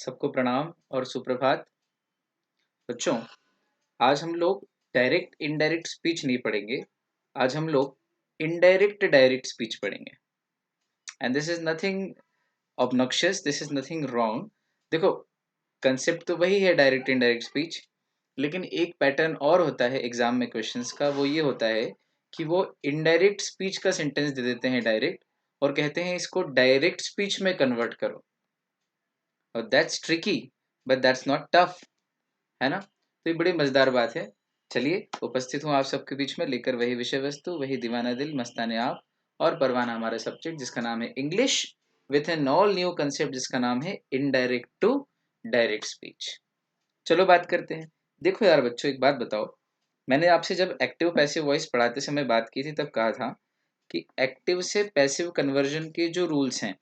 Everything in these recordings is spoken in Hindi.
सबको प्रणाम और सुप्रभात। बच्चों, आज हम लोग डायरेक्ट इनडायरेक्ट स्पीच नहीं पढ़ेंगे। आज हम लोग इनडायरेक्ट डायरेक्ट स्पीच पढ़ेंगे। And this is nothing obnoxious, this is nothing wrong. देखो, कंसेप्ट तो वही है डायरेक्ट इनडायरेक्ट स्पीच, लेकिन एक पैटर्न और होता है एग्जाम में क्वेश्चंस का। वो ये होता है कि वो इनडायरेक्ट स्पीच का सेंटेंस दे देते हैं डायरेक्ट, और कहते हैं इसको डायरेक्ट स्पीच में कन्वर्ट करो। और that's tricky, but that's not tough, है ना। तो ये बड़ी मजेदार बात है। चलिए, उपस्थित हूँ आप सबके बीच में लेकर वही विषय वस्तु, वही दीवाना दिल, मस्ताने आप और परवाना हमारा सब्जेक्ट, जिसका नाम है English, with an all new concept जिसका नाम है इनडायरेक्ट टू डायरेक्ट स्पीच। चलो बात करते हैं। देखो यार बच्चों, एक बात बताओ। मैंने आपसे जब एक्टिव पैसिव वॉइस पढ़ाते समय बात की थी, तब कहा था कि एक्टिव से पैसिव कन्वर्जन के जो रूल्स हैं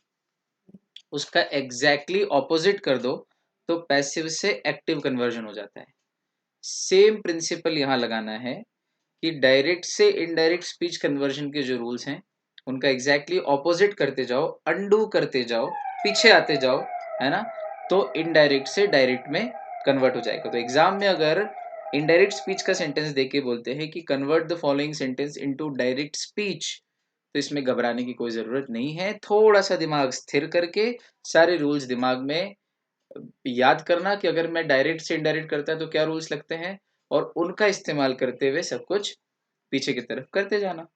उसका एग्जैक्टली ऑपोजिट कर दो तो पैसिव से एक्टिव कन्वर्जन हो जाता है। सेम प्रिंसिपल यहाँ लगाना है कि डायरेक्ट से इनडायरेक्ट स्पीच कन्वर्जन के जो रूल्स हैं उनका एग्जैक्टली ऑपोजिट करते जाओ, अंडू करते जाओ, पीछे आते जाओ, है ना। तो इनडायरेक्ट से डायरेक्ट में कन्वर्ट हो जाएगा। तो एग्जाम में अगर इनडायरेक्ट स्पीच का सेंटेंस देके बोलते हैं कि convert the following sentence into direct speech, तो इसमें घबराने की कोई जरूरत नहीं है। थोड़ा सा दिमाग स्थिर करके सारे रूल्स दिमाग में याद करना कि अगर मैं डायरेक्ट से इनडायरेक्ट करता है तो क्या रूल्स लगते हैं, और उनका इस्तेमाल करते हुए सब कुछ पीछे की तरफ करते जाना,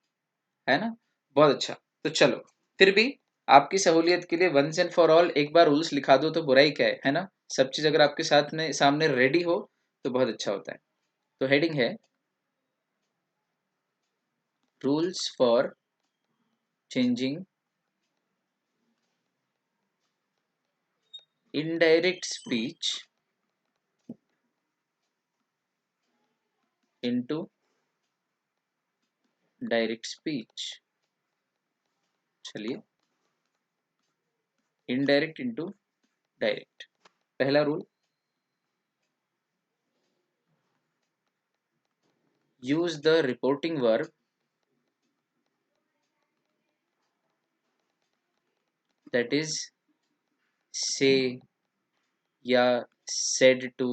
है ना। बहुत अच्छा। तो चलो, फिर भी आपकी सहूलियत के लिए वंस एंड फॉर ऑल एक बार रूल्स लिखा दो तो बुराई क्या है ना। सब चीज अगर आपके साथ में सामने रेडी हो तो बहुत अच्छा होता है। तो हेडिंग है rules for changing indirect speech into direct speech. चलिए, इनडायरेक्ट इनटू डायरेक्ट। पहला rule, use the reporting verb that is say या said to,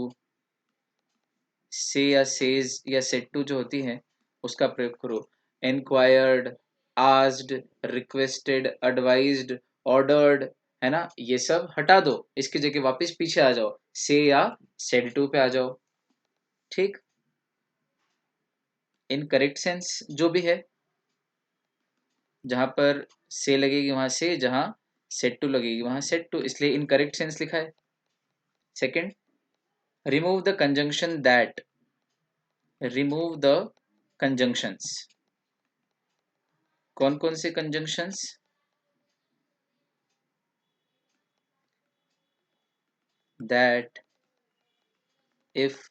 say या says या said to जो होती है उसका प्रयोग करो। enquired, asked, requested, advised, ordered, है ना, ये सब हटा दो। इसकी जगह वापस पीछे आ जाओ, say या said to पे आ जाओ। ठीक। इन करेक्ट सेंस जो भी है, जहां पर से लगेगी वहां से, जहां सेट टू लगेगी वहां सेट टू, इसलिए इन करेक्ट सेंस लिखा है। Second, remove the conjunction that, remove the conjunctions. कौन कौन से conjunctions? That, if,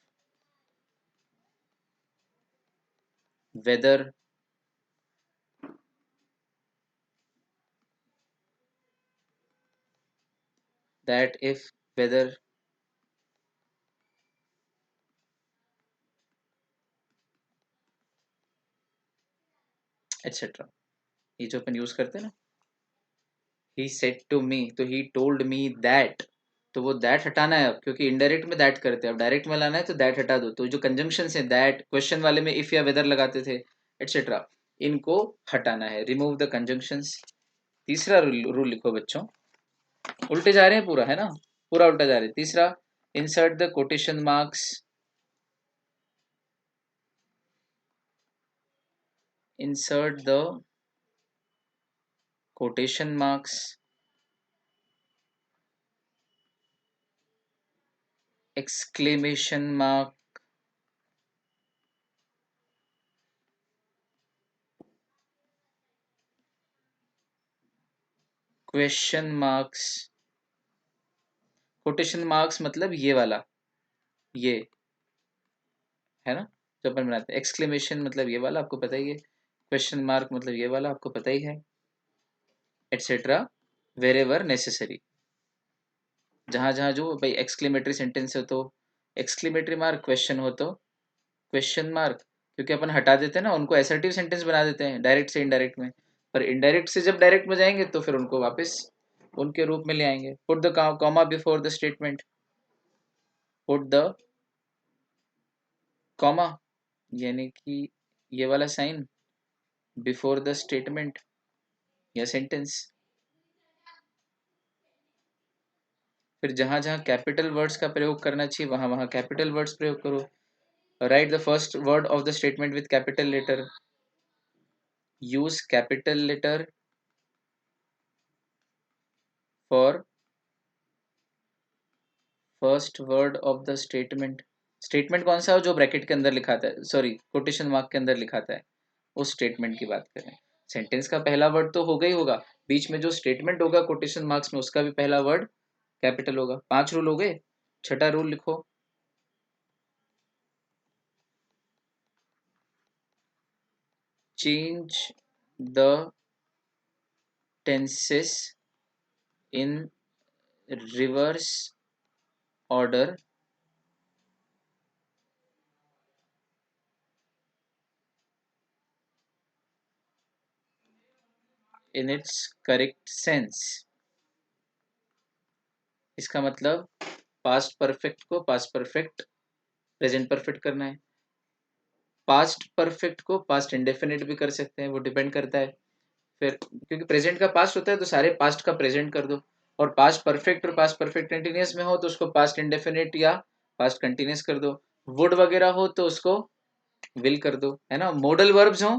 whether, that if whether, etcetera. ये जो अपन यूज करते हैं ना, ही सेड टू मी तो ही टोल्ड मी दैट, तो वो दैट हटाना है अब, क्योंकि इनडायरेक्ट में दैट करते हैं, अब डायरेक्ट में लाना है तो दैट हटा दो। तो जो कंजंक्शन है, दैट क्वेश्चन वाले में इफ या वेदर लगाते थे, एटसेट्रा, इनको हटाना है। Remove the conjunctions. तीसरा रूल लिखो बच्चों, उल्टे जा रहे हैं पूरा, है ना, पूरा उल्टा जा रहे हैं। तीसरा, insert the quotation marks, insert the quotation marks, exclamation mark, question marks। quotation marks मतलब ये वाला, ये, है ना, जो अपन बनाते हैं। exclamation मतलब ये वाला, आपको पता ही है। question mark मतलब ये वाला, आपको पता ही है, एटसेट्रा, wherever necessary। जहां जहां जो भाई एक्सक्लेमेटरी सेंटेंस हो तो एक्सक्लेमेटरी मार्क, क्वेश्चन हो तो क्वेश्चन मार्क, क्योंकि अपन हटा देते हैं ना उनको, असर्टिव सेंटेंस बना देते हैं डायरेक्ट से इनडायरेक्ट में। पर इनडायरेक्ट से जब डायरेक्ट में जाएंगे तो फिर उनको वापस उनके रूप में ले आएंगे। Put the comma before the statement, put the comma यानी कि ये वाला साइन बिफोर द स्टेटमेंट या सेंटेंस। फिर जहां जहां कैपिटल वर्ड्स का प्रयोग करना चाहिए वहां वहां कैपिटल वर्ड्स प्रयोग करो। Write the first word of the statement with capital letter, use capital letter for first word of the statement. Statement कौन सा हो जो ब्रैकेट के अंदर लिखाता है, सॉरी कोटेशन मार्क के अंदर लिखाता है, उस स्टेटमेंट की बात करें। सेंटेंस का पहला वर्ड तो होगा ही होगा, बीच में जो स्टेटमेंट होगा कोटेशन मार्क्स में उसका भी पहला वर्ड कैपिटल होगा। 5 रूल हो गए। छठा रूल लिखो, change the tenses in reverse order in its correct sense. इसका मतलब पास्ट परफेक्ट को पास्ट परफेक्ट प्रेजेंट परफेक्ट करना है, पास्ट परफेक्ट को पास्ट इंडेफिनिट भी कर सकते हैं, वो डिपेंड करता है। फिर क्योंकि प्रेजेंट का पास्ट होता है तो सारे पास्ट का प्रेजेंट कर दो, और पास्ट परफेक्ट और पास्ट परफेक्ट कंटिन्यूस में हो तो उसको पास्ट इंडेफिनिट या पास्ट कंटिन्यूस कर दो। वुड वगैरह हो तो उसको विल कर दो, है ना। मॉडल वर्ब्स हो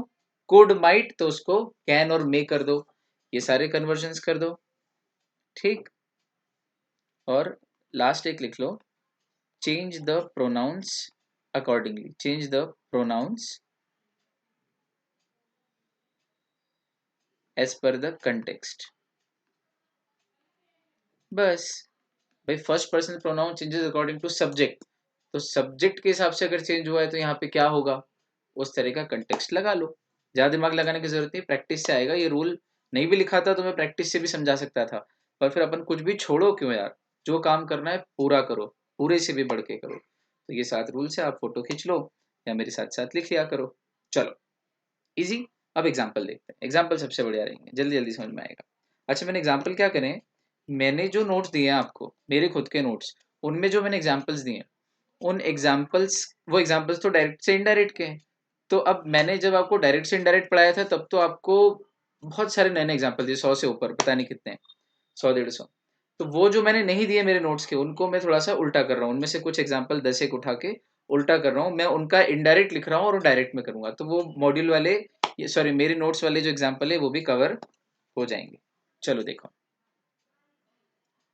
कुड माइट तो उसको कैन और मे कर दो, ये सारे कन्वर्जन्स कर दो, ठीक। और लास्ट एक लिख लो, change the pronouns accordingly, change the pronouns as per the context. बस भाई, first person pronoun changes according to subject, तो सब्जेक्ट के हिसाब से अगर चेंज हुआ है तो यहाँ पे क्या होगा, उस तरह का कंटेक्स्ट लगा लो। ज़्यादा दिमाग लगाने की जरूरत नहीं, प्रैक्टिस से आएगा। ये रूल नहीं भी लिखा था तो मैं प्रैक्टिस से भी समझा सकता था, पर फिर अपन कुछ भी छोड़ो क्यों यार, जो काम करना है पूरा करो, पूरे से भी बढ़ के करो। तो ये 7 रूल्स है, आप फोटो खींच लो या मेरे साथ साथ लिख लिया करो। चलो इजी। अब एग्जाम्पल देखते हैं, एग्जाम्पल सबसे बढ़िया रहेंगे, जल्दी जल्दी समझ में आएगा। अच्छा मैंने एग्जाम्पल क्या करें, मैंने जो नोट्स दिए हैं आपको, मेरे खुद के नोट्स, उनमें जो मैंने एग्जाम्पल्स दिए हैं, उन एग्जाम्पल्स, वो एग्जाम्पल्स तो डायरेक्ट से इनडायरेक्ट के हैं। तो अब मैंने जब आपको डायरेक्ट से इनडायरेक्ट पढ़ाया था तब तो आपको बहुत सारे नए नए एग्जाम्पल दिए, 100 से ऊपर, पता नहीं कितने, 100 150। तो वो जो मैंने नहीं दिए मेरे नोट्स के, उनको मैं थोड़ा सा उल्टा कर रहा हूँ, उनमें से कुछ एग्जाम्पल 10 एक उठा के उल्टा कर रहा हूँ, मैं उनका इनडायरेक्ट लिख रहा हूँ और डायरेक्ट में करूंगा, तो वो मॉड्यूल वाले, सॉरी मेरे नोट्स वाले जो एग्जाम्पल है वो भी कवर हो जाएंगे। चलो देखो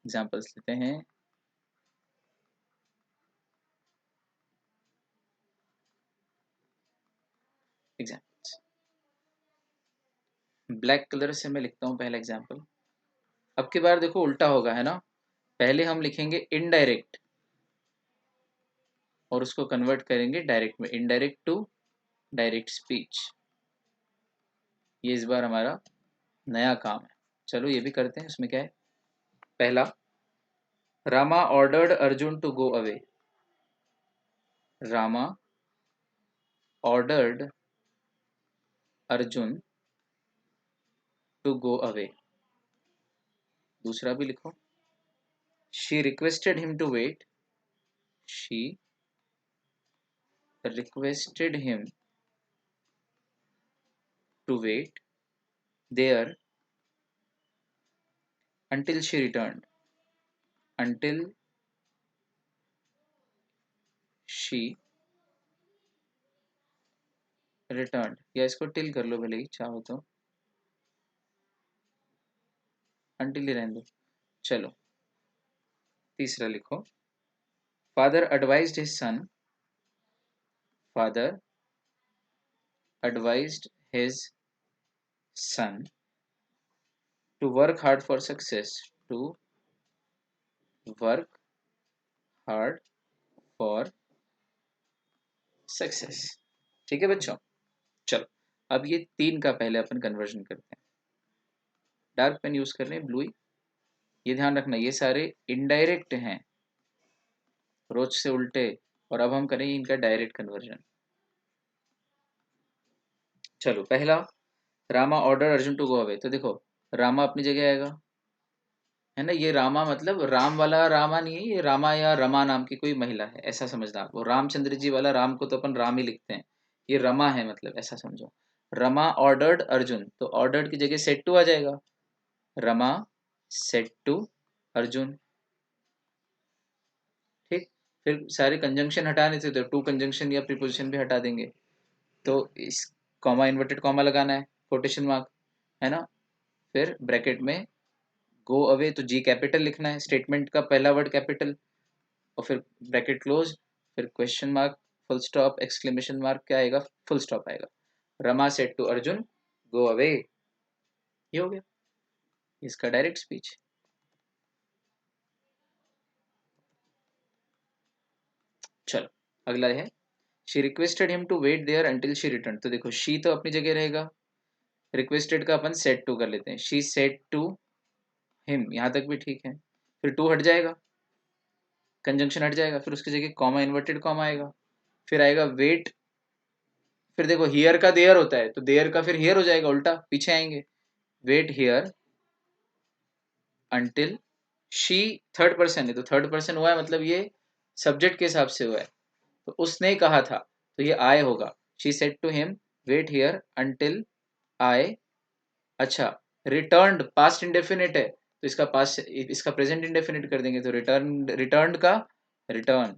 एग्जाम्पल्स लेते हैं। एग्जाम्पल्स ब्लैक कलर से मैं लिखता हूँ पहला एग्जाम्पल। अब की बार देखो उल्टा होगा, है ना। पहले हम लिखेंगे इनडायरेक्ट और उसको कन्वर्ट करेंगे डायरेक्ट में, इनडायरेक्ट टू डायरेक्ट स्पीच। ये इस बार हमारा नया काम है। चलो ये भी करते हैं, उसमें क्या है। पहला, Rama ordered Arjun to go away. Rama ordered Arjun to go away. दूसरा भी लिखो, she requested him to wait. She requested him to wait there until she returned, until she returned, या इसको टिल कर लो भले ही चाहो तो, until ही रहने दो। चलो तीसरा लिखो, father advised his son, father advised his son to work hard for success, to work hard for success. ठीक है बच्चों। चलो अब ये 3 का पहले अपन कन्वर्जन करते हैं। डार्क पेन यूज कर रहे हैं, ब्लू ही। ये ध्यान रखना ये सारे इनडायरेक्ट हैं, रोज से उल्टे, और अब हम करेंगे इनका डायरेक्ट कन्वर्जन। चलो पहला, Rama order Arjun to go away. तो देखो रामा अपनी जगह आएगा, है ना। ये रामा मतलब राम वाला रामा नहीं है, ये रामा या रमा नाम की कोई महिला है, ऐसा समझना आप। वो रामचंद्र जी वाला राम को तो अपन राम ही लिखते हैं, ये रमा है, मतलब ऐसा समझो। रमा ऑर्डर्ड अर्जुन, तो ऑर्डर्ड की जगह सेट टू आ जाएगा, रमा सेट टू अर्जुन। ठीक। फिर सारे कंजंक्शन हटाने थे तो टू कंजंक्शन या प्रीपोजिशन भी हटा देंगे। तो इस कॉमा इन्वर्टेड कॉमा लगाना है, कोटेशन मार्क, है ना। फिर ब्रैकेट में गो अवे, तो जी कैपिटल लिखना है, स्टेटमेंट का पहला वर्ड कैपिटल, और फिर ब्रैकेट क्लोज, फिर question mark, full stop, exclamation mark, क्या आएगा, फुल स्टॉप आएगा। Rama said to Arjun go away, ये हो गया इसका डायरेक्ट स्पीच। चलो अगला है, she requested him to wait there until she return. तो देखो शी तो अपनी जगह रहेगा, रिक्वेस्टेड का अपन सेड टू कर लेते हैं, शी सेड टू हिम, यहाँ तक भी ठीक है। फिर टू हट जाएगा, कंजंक्शन हट जाएगा, फिर उसकी जगह कॉमा इन्वर्टेड कॉमा आएगा, फिर आएगा वेट। फिर देखो हियर का देयर होता है, तो देयर का फिर हियर हो जाएगा, उल्टा पीछे आएंगे, wait here until she, third person है तो थर्ड पर्सन हुआ है, मतलब ये सब्जेक्ट के हिसाब से हुआ है, तो उसने कहा था, तो ये आए होगा। She said to him wait here until I, अच्छा रिटर्न्ड पास्ट इंडेफिनिट है, तो इसका पास्ट, इसका प्रेजेंट इंडेफिनिट कर देंगे, तो रिटर्न, रिटर्न्ड का रिटर्न,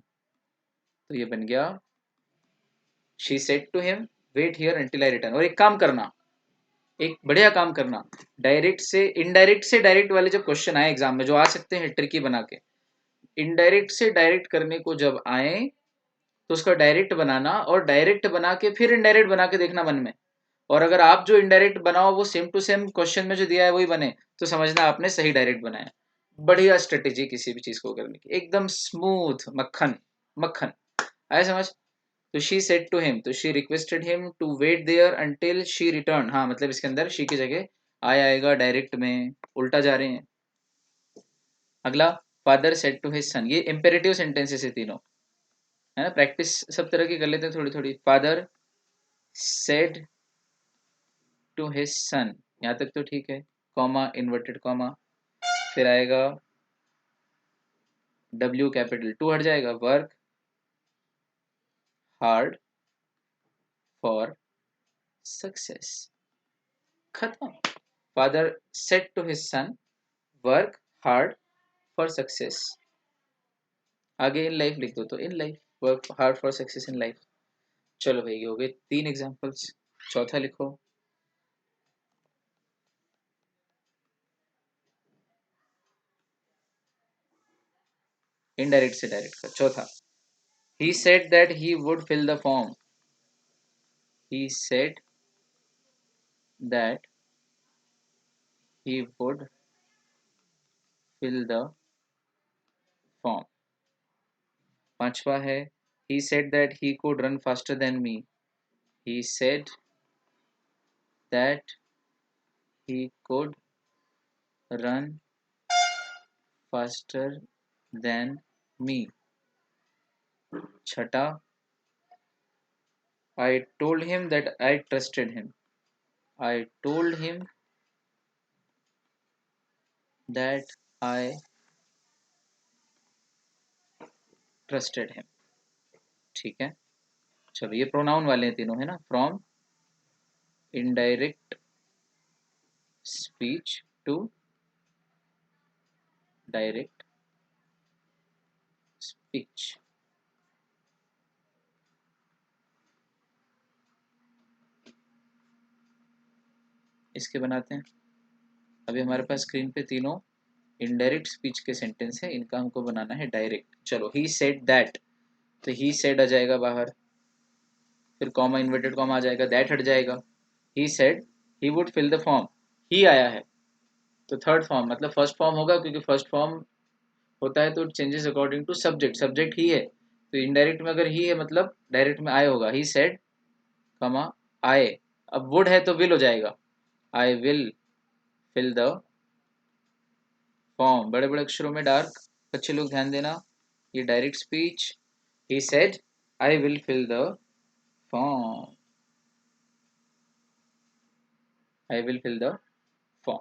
तो ये बन गया she said to him wait here until I return. और एक काम करना, एक बढ़िया काम करना, डायरेक्ट से डायरेक्ट वाले जब क्वेश्चन आए एग्जाम में, जो आ सकते हैं ट्रिकी बना के, इनडायरेक्ट से डायरेक्ट करने को जब आए तो उसका डायरेक्ट बनाना, और डायरेक्ट बना के फिर इनडायरेक्ट बना के देखना मन में, और अगर आप जो इनडायरेक्ट बनाओ वो सेम टू सेम क्वेश्चन में जो दिया है वही बने, तो समझना आपने सही डायरेक्ट बनाया। बढ़िया स्ट्रेटेजी किसी भी चीज को करने की, एकदम स्मूथ, मक्खन मक्खन, आया समझ। तो शी सेड टू हिम, तो she requested him to wait there until she return, हाँ मतलब इसके अंदर शी की जगह आया आएगा, डायरेक्ट में उल्टा जा रहे हैं। अगला, father said to his son, ये इंपेरेटिव सेंटेंसेस है तीनों, है ना। प्रैक्टिस सब तरह की कर लेते हैं थोड़ी थोड़ी। Father said to his son, यहाँ तक तो ठीक है, कॉमा इन्वर्टेड कॉमा, फिर आएगा डब्ल्यू कैपिटल, टू हट जाएगा, वर्क हार्ड फॉर सक्सेस, खत्म। Father said to his son work hard for success, आगे इन लाइफ लिख दो, तो in life work hard for success in life. चलो भाई, ये हो गए तीन एग्जांपल्स, चौथा लिखो। इनडायरेक्ट से डायरेक्ट का चौथा, he said that he would fill the form, he said that he would fill the form। पांचवा है, he said that he could run faster than me, he said that he could run faster than me। छठा, I told him that I trusted him, I told him that I trusted him। ठीक है। चलो ये प्रोनाउन वाले हैं तीनों, है ना। From indirect speech to direct speech. इसके बनाते हैं। अभी हमारे पास स्क्रीन पे तीनों इनडायरेक्ट स्पीच के सेंटेंस है, इनका हमको बनाना है डायरेक्ट। चलो, ही सेड दैट, तो ही सेड आ जाएगा बाहर, फिर कॉमा इन्वर्टेड कॉमा आ जाएगा, दैट हट जाएगा। He said he would fill the form, he आया है तो थर्ड फॉर्म, मतलब फर्स्ट फॉर्म होगा, क्योंकि फर्स्ट फॉर्म होता है तो changes according to subject, subject he है, तो इनडायरेक्ट में अगर ही है मतलब डायरेक्ट में आए होगा, ही सेड कमा आए। अब वुड है तो विल हो जाएगा, I will fill the form, बड़े बड़े अक्षरों में डार्क, अच्छे लोग ध्यान देना, ये direct speech. He said I will fill the form, I will fill the form.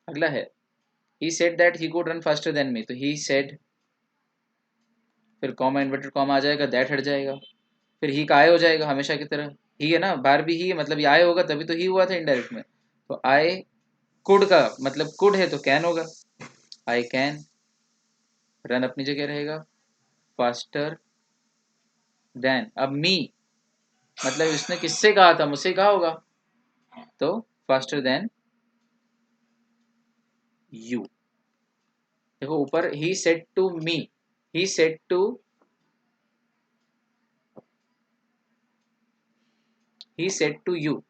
अगला है, he said that he could run faster than me, तो he said, फिर कॉमा इन्वर्टेड कॉमा आ जाएगा, दैट हट जाएगा, फिर ही का आई हो जाएगा हमेशा की तरह, ही है ना, बार भी ही मतलब ये आई होगा तभी तो ही हुआ था इनडायरेक्ट में, तो आई कुड का मतलब कुड है तो कैन होगा, आई कैन रन अपनी जगह रहेगा, फास्टर देन, अब मी मतलब इसने किससे कहा था, मुझसे कहा होगा, तो फास्टर देन यू, देखो ऊपर he said to me, he said to, he said to you,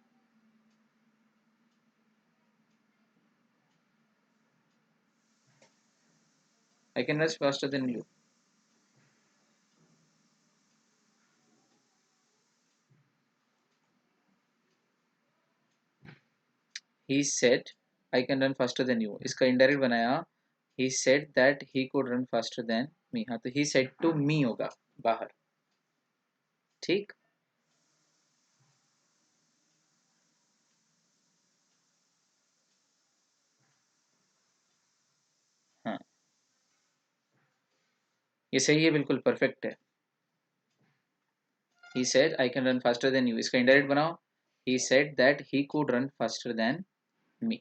I can run faster than you, he said I can run faster than you, इसका indirect बनाया, he said that he could run faster than me, हाँ तो he said to me होगा बाहर, ठीक, हाँ ये सही है, बिल्कुल परफेक्ट है, he said I can run faster than you, इसका indirect बनाओ, he said that he could run faster than me,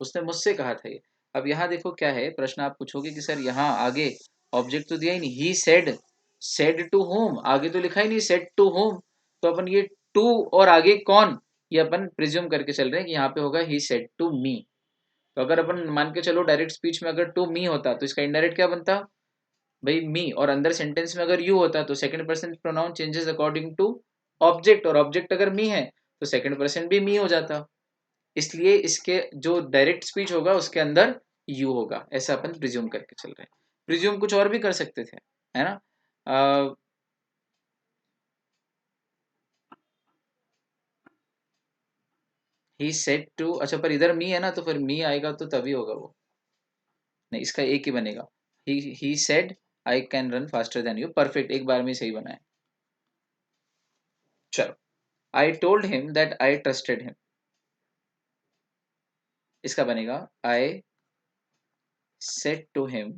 उसने मुझसे कहा था ये, अब यहाँ देखो क्या है, प्रश्न आप पूछोगे कि सर यहाँ आगे ऑब्जेक्ट तो दिया ही नहीं, ही सेड टू होम, आगे तो लिखा ही नहीं सेड टू होम, तो अपन ये टू और आगे कौन, ये अपन प्रिज्यूम करके चल रहे हैं कि यहाँ पे होगा ही सेड टू मी, तो अगर अपन मान के चलो डायरेक्ट स्पीच में अगर टू मी होता तो इसका इनडायरेक्ट क्या बनता, भाई मी, और अंदर सेंटेंस में अगर यू होता तो second person pronoun changes according to object, और ऑब्जेक्ट अगर मी है तो सेकंड पर्सन भी मी हो जाता, इसलिए इसके जो डायरेक्ट स्पीच होगा उसके अंदर यू होगा, ऐसा अपन प्रिज्यूम करके चल रहे हैं, प्रिज्यूम कुछ और भी कर सकते थे, है ना, ही सेड टू, अच्छा पर इधर मी है ना, तो फिर मी आएगा तो तभी होगा वो, नहीं इसका एक ही बनेगा, he said I can run faster than you, perfect, एक बार में सही बना है, चलो, I told him that I trusted him, इसका बनेगा I said to him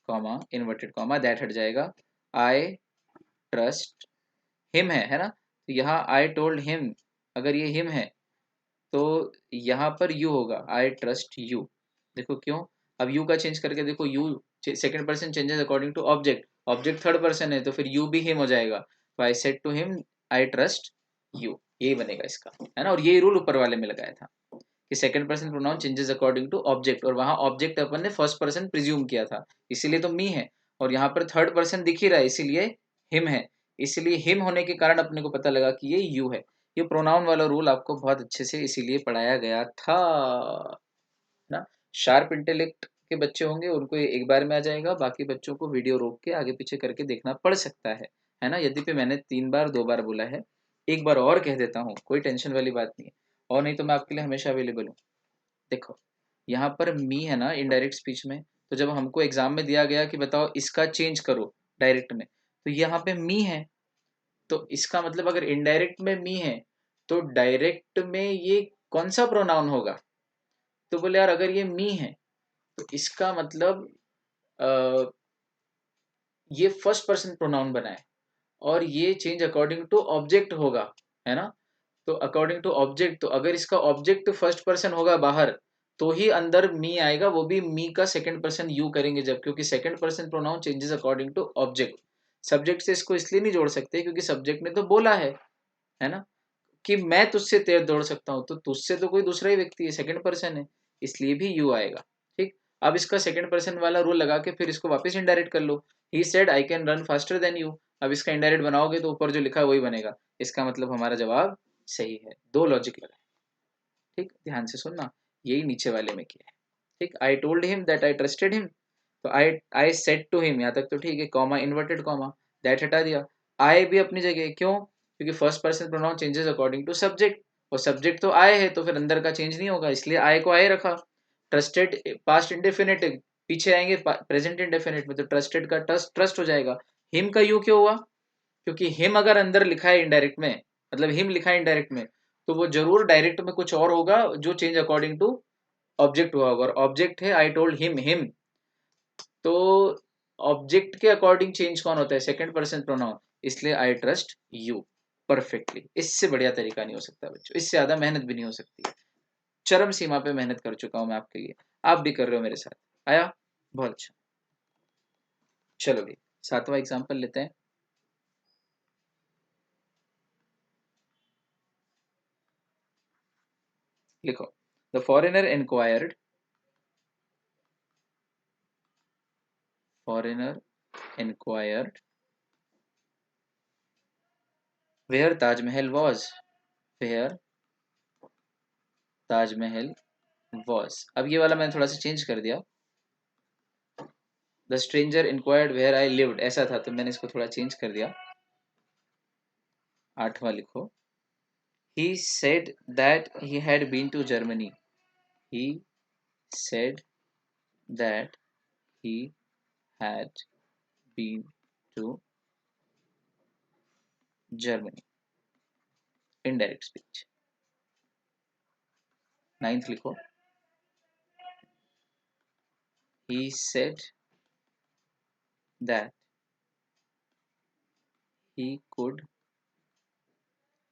comma inverted comma that हट जाएगा, आई ट्रस्ट हिम है ना, तो यहाँ आई टोल्ड हिम, अगर ये हिम है तो यहाँ पर यू होगा, आई ट्रस्ट यू, देखो क्यों, अब यू का चेंज करके देखो, you second person changes according to object, object third person है तो फिर यू भी हिम हो जाएगा, तो I said to him I trust you, यही बनेगा इसका, है ना, और ये रूल ऊपर वाले में लगाया था कि second person pronoun changes according to object, और वहां ऑब्जेक्ट अपन ने फर्स्ट पर्सन प्रिज्यूम किया था इसीलिए तो मी है, और यहाँ पर थर्ड पर्सन दिख ही रहा है इसीलिए हिम है, इसलिए हिम होने के कारण अपने को पता लगा कि ये यू है, ये प्रोनाउन वाला रूल आपको बहुत अच्छे से इसीलिए पढ़ाया गया था ना, शार्प इंटेलेक्ट के बच्चे होंगे उनको ये एक बार में आ जाएगा, बाकी बच्चों को वीडियो रोक के आगे पीछे करके देखना पड़ सकता है ना, यद्यपि मैंने 3 बार 2 बार बोला है, एक बार और कह देता हूँ, कोई टेंशन वाली बात नहीं है, और नहीं तो मैं आपके लिए हमेशा अवेलेबल हूँ, देखो यहाँ पर मी है ना इनडायरेक्ट स्पीच में, तो जब हमको एग्जाम में दिया गया कि बताओ इसका चेंज करो डायरेक्ट में, तो यहाँ पे मी है, तो इसका मतलब अगर इनडायरेक्ट में मी है तो डायरेक्ट में ये कौन सा प्रोनाउन होगा, तो बोले यार अगर ये मी है तो इसका मतलब अ, ये फर्स्ट पर्सन प्रोनाउन बना है, और ये चेंज अकॉर्डिंग टू ऑब्जेक्ट होगा, है ना, तो अकॉर्डिंग टू ऑब्जेक्ट, तो अगर इसका ऑब्जेक्ट फर्स्ट पर्सन होगा बाहर तो ही अंदर मी आएगा, वो भी मी का सेकंड पर्सन यू करेंगे जब, क्योंकि second person pronoun changes according to object, subject से इसको इसलिए नहीं जोड़ सकते क्योंकि सब्जेक्ट ने तो बोला है ना, कि मैं तुझसे तेज दौड़ सकता हूँ, तो तुझसे तो कोई दूसरा ही व्यक्ति है, सेकंड पर्सन है, इसलिए भी यू आएगा, ठीक, अब इसका सेकंड पर्सन वाला रूल लगा के फिर इसको वापस इनडायरेक्ट कर लो, he said I can run faster than you, अब इसका इनडायरेक्ट बनाओगे तो ऊपर जो लिखा है वही बनेगा, इसका मतलब हमारा जवाब सही है, दो लॉजिक लगा, ठीक, ध्यान से सुनना, यही नीचे वाले में किया है, ठीक, आई told him that I trusted him, तो आई सेड टू हिम, यहाँ तक तो ठीक है, कॉमा इन्वर्टेड कॉमा, दैट हटा दिया, आई भी अपनी जगह, क्यों, क्योंकि first person pronoun changes according to subject, और सब्जेक्ट तो आई है तो फिर अंदर का चेंज नहीं होगा, इसलिए आई को आई रखा, ट्रस्टेड पास्ट इंडेफिनिट, पीछे आएंगे प्रेजेंट इंडेफिनिट में, तो ट्रस्टेड का ट्रस्ट ट्रस्ट हो जाएगा, हिम का यू क्यों हुआ, क्योंकि हिम अगर अंदर लिखा है इनडायरेक्ट में, मतलब हिम लिखा है इनडायरेक्ट में, तो वो जरूर डायरेक्ट में कुछ और होगा जो चेंज अकॉर्डिंग टू ऑब्जेक्ट हुआ होगा, और ऑब्जेक्ट है आई टोल्ड हिम, तो ऑब्जेक्ट के अकॉर्डिंग चेंज कौन होता है, सेकंड पर्सन प्रोनाउन, इसलिए आई ट्रस्ट यू परफेक्टली। इससे बढ़िया तरीका नहीं हो सकता बच्चों, इससे ज्यादा मेहनत भी नहीं हो सकती है। चरम सीमा पे मेहनत कर चुका हूं मैं आपके लिए, आप भी कर रहे हो मेरे साथ। आया, बहुत अच्छा। चलो भाई, सातवां एग्जाम्पल लेते हैं। लिखो, the foreigner inquired, foreigner inquired where Taj Mahal was, where Taj Mahal was. अब ये वाला मैंने थोड़ा सा चेंज कर दिया, the stranger inquired where I lived ऐसा था, तो मैंने इसको थोड़ा चेंज कर दिया। आठवां लिखो, he said that he had been to Germany, he said that he had been to Germany, indirect speech। Ninth लिखो, he said that he could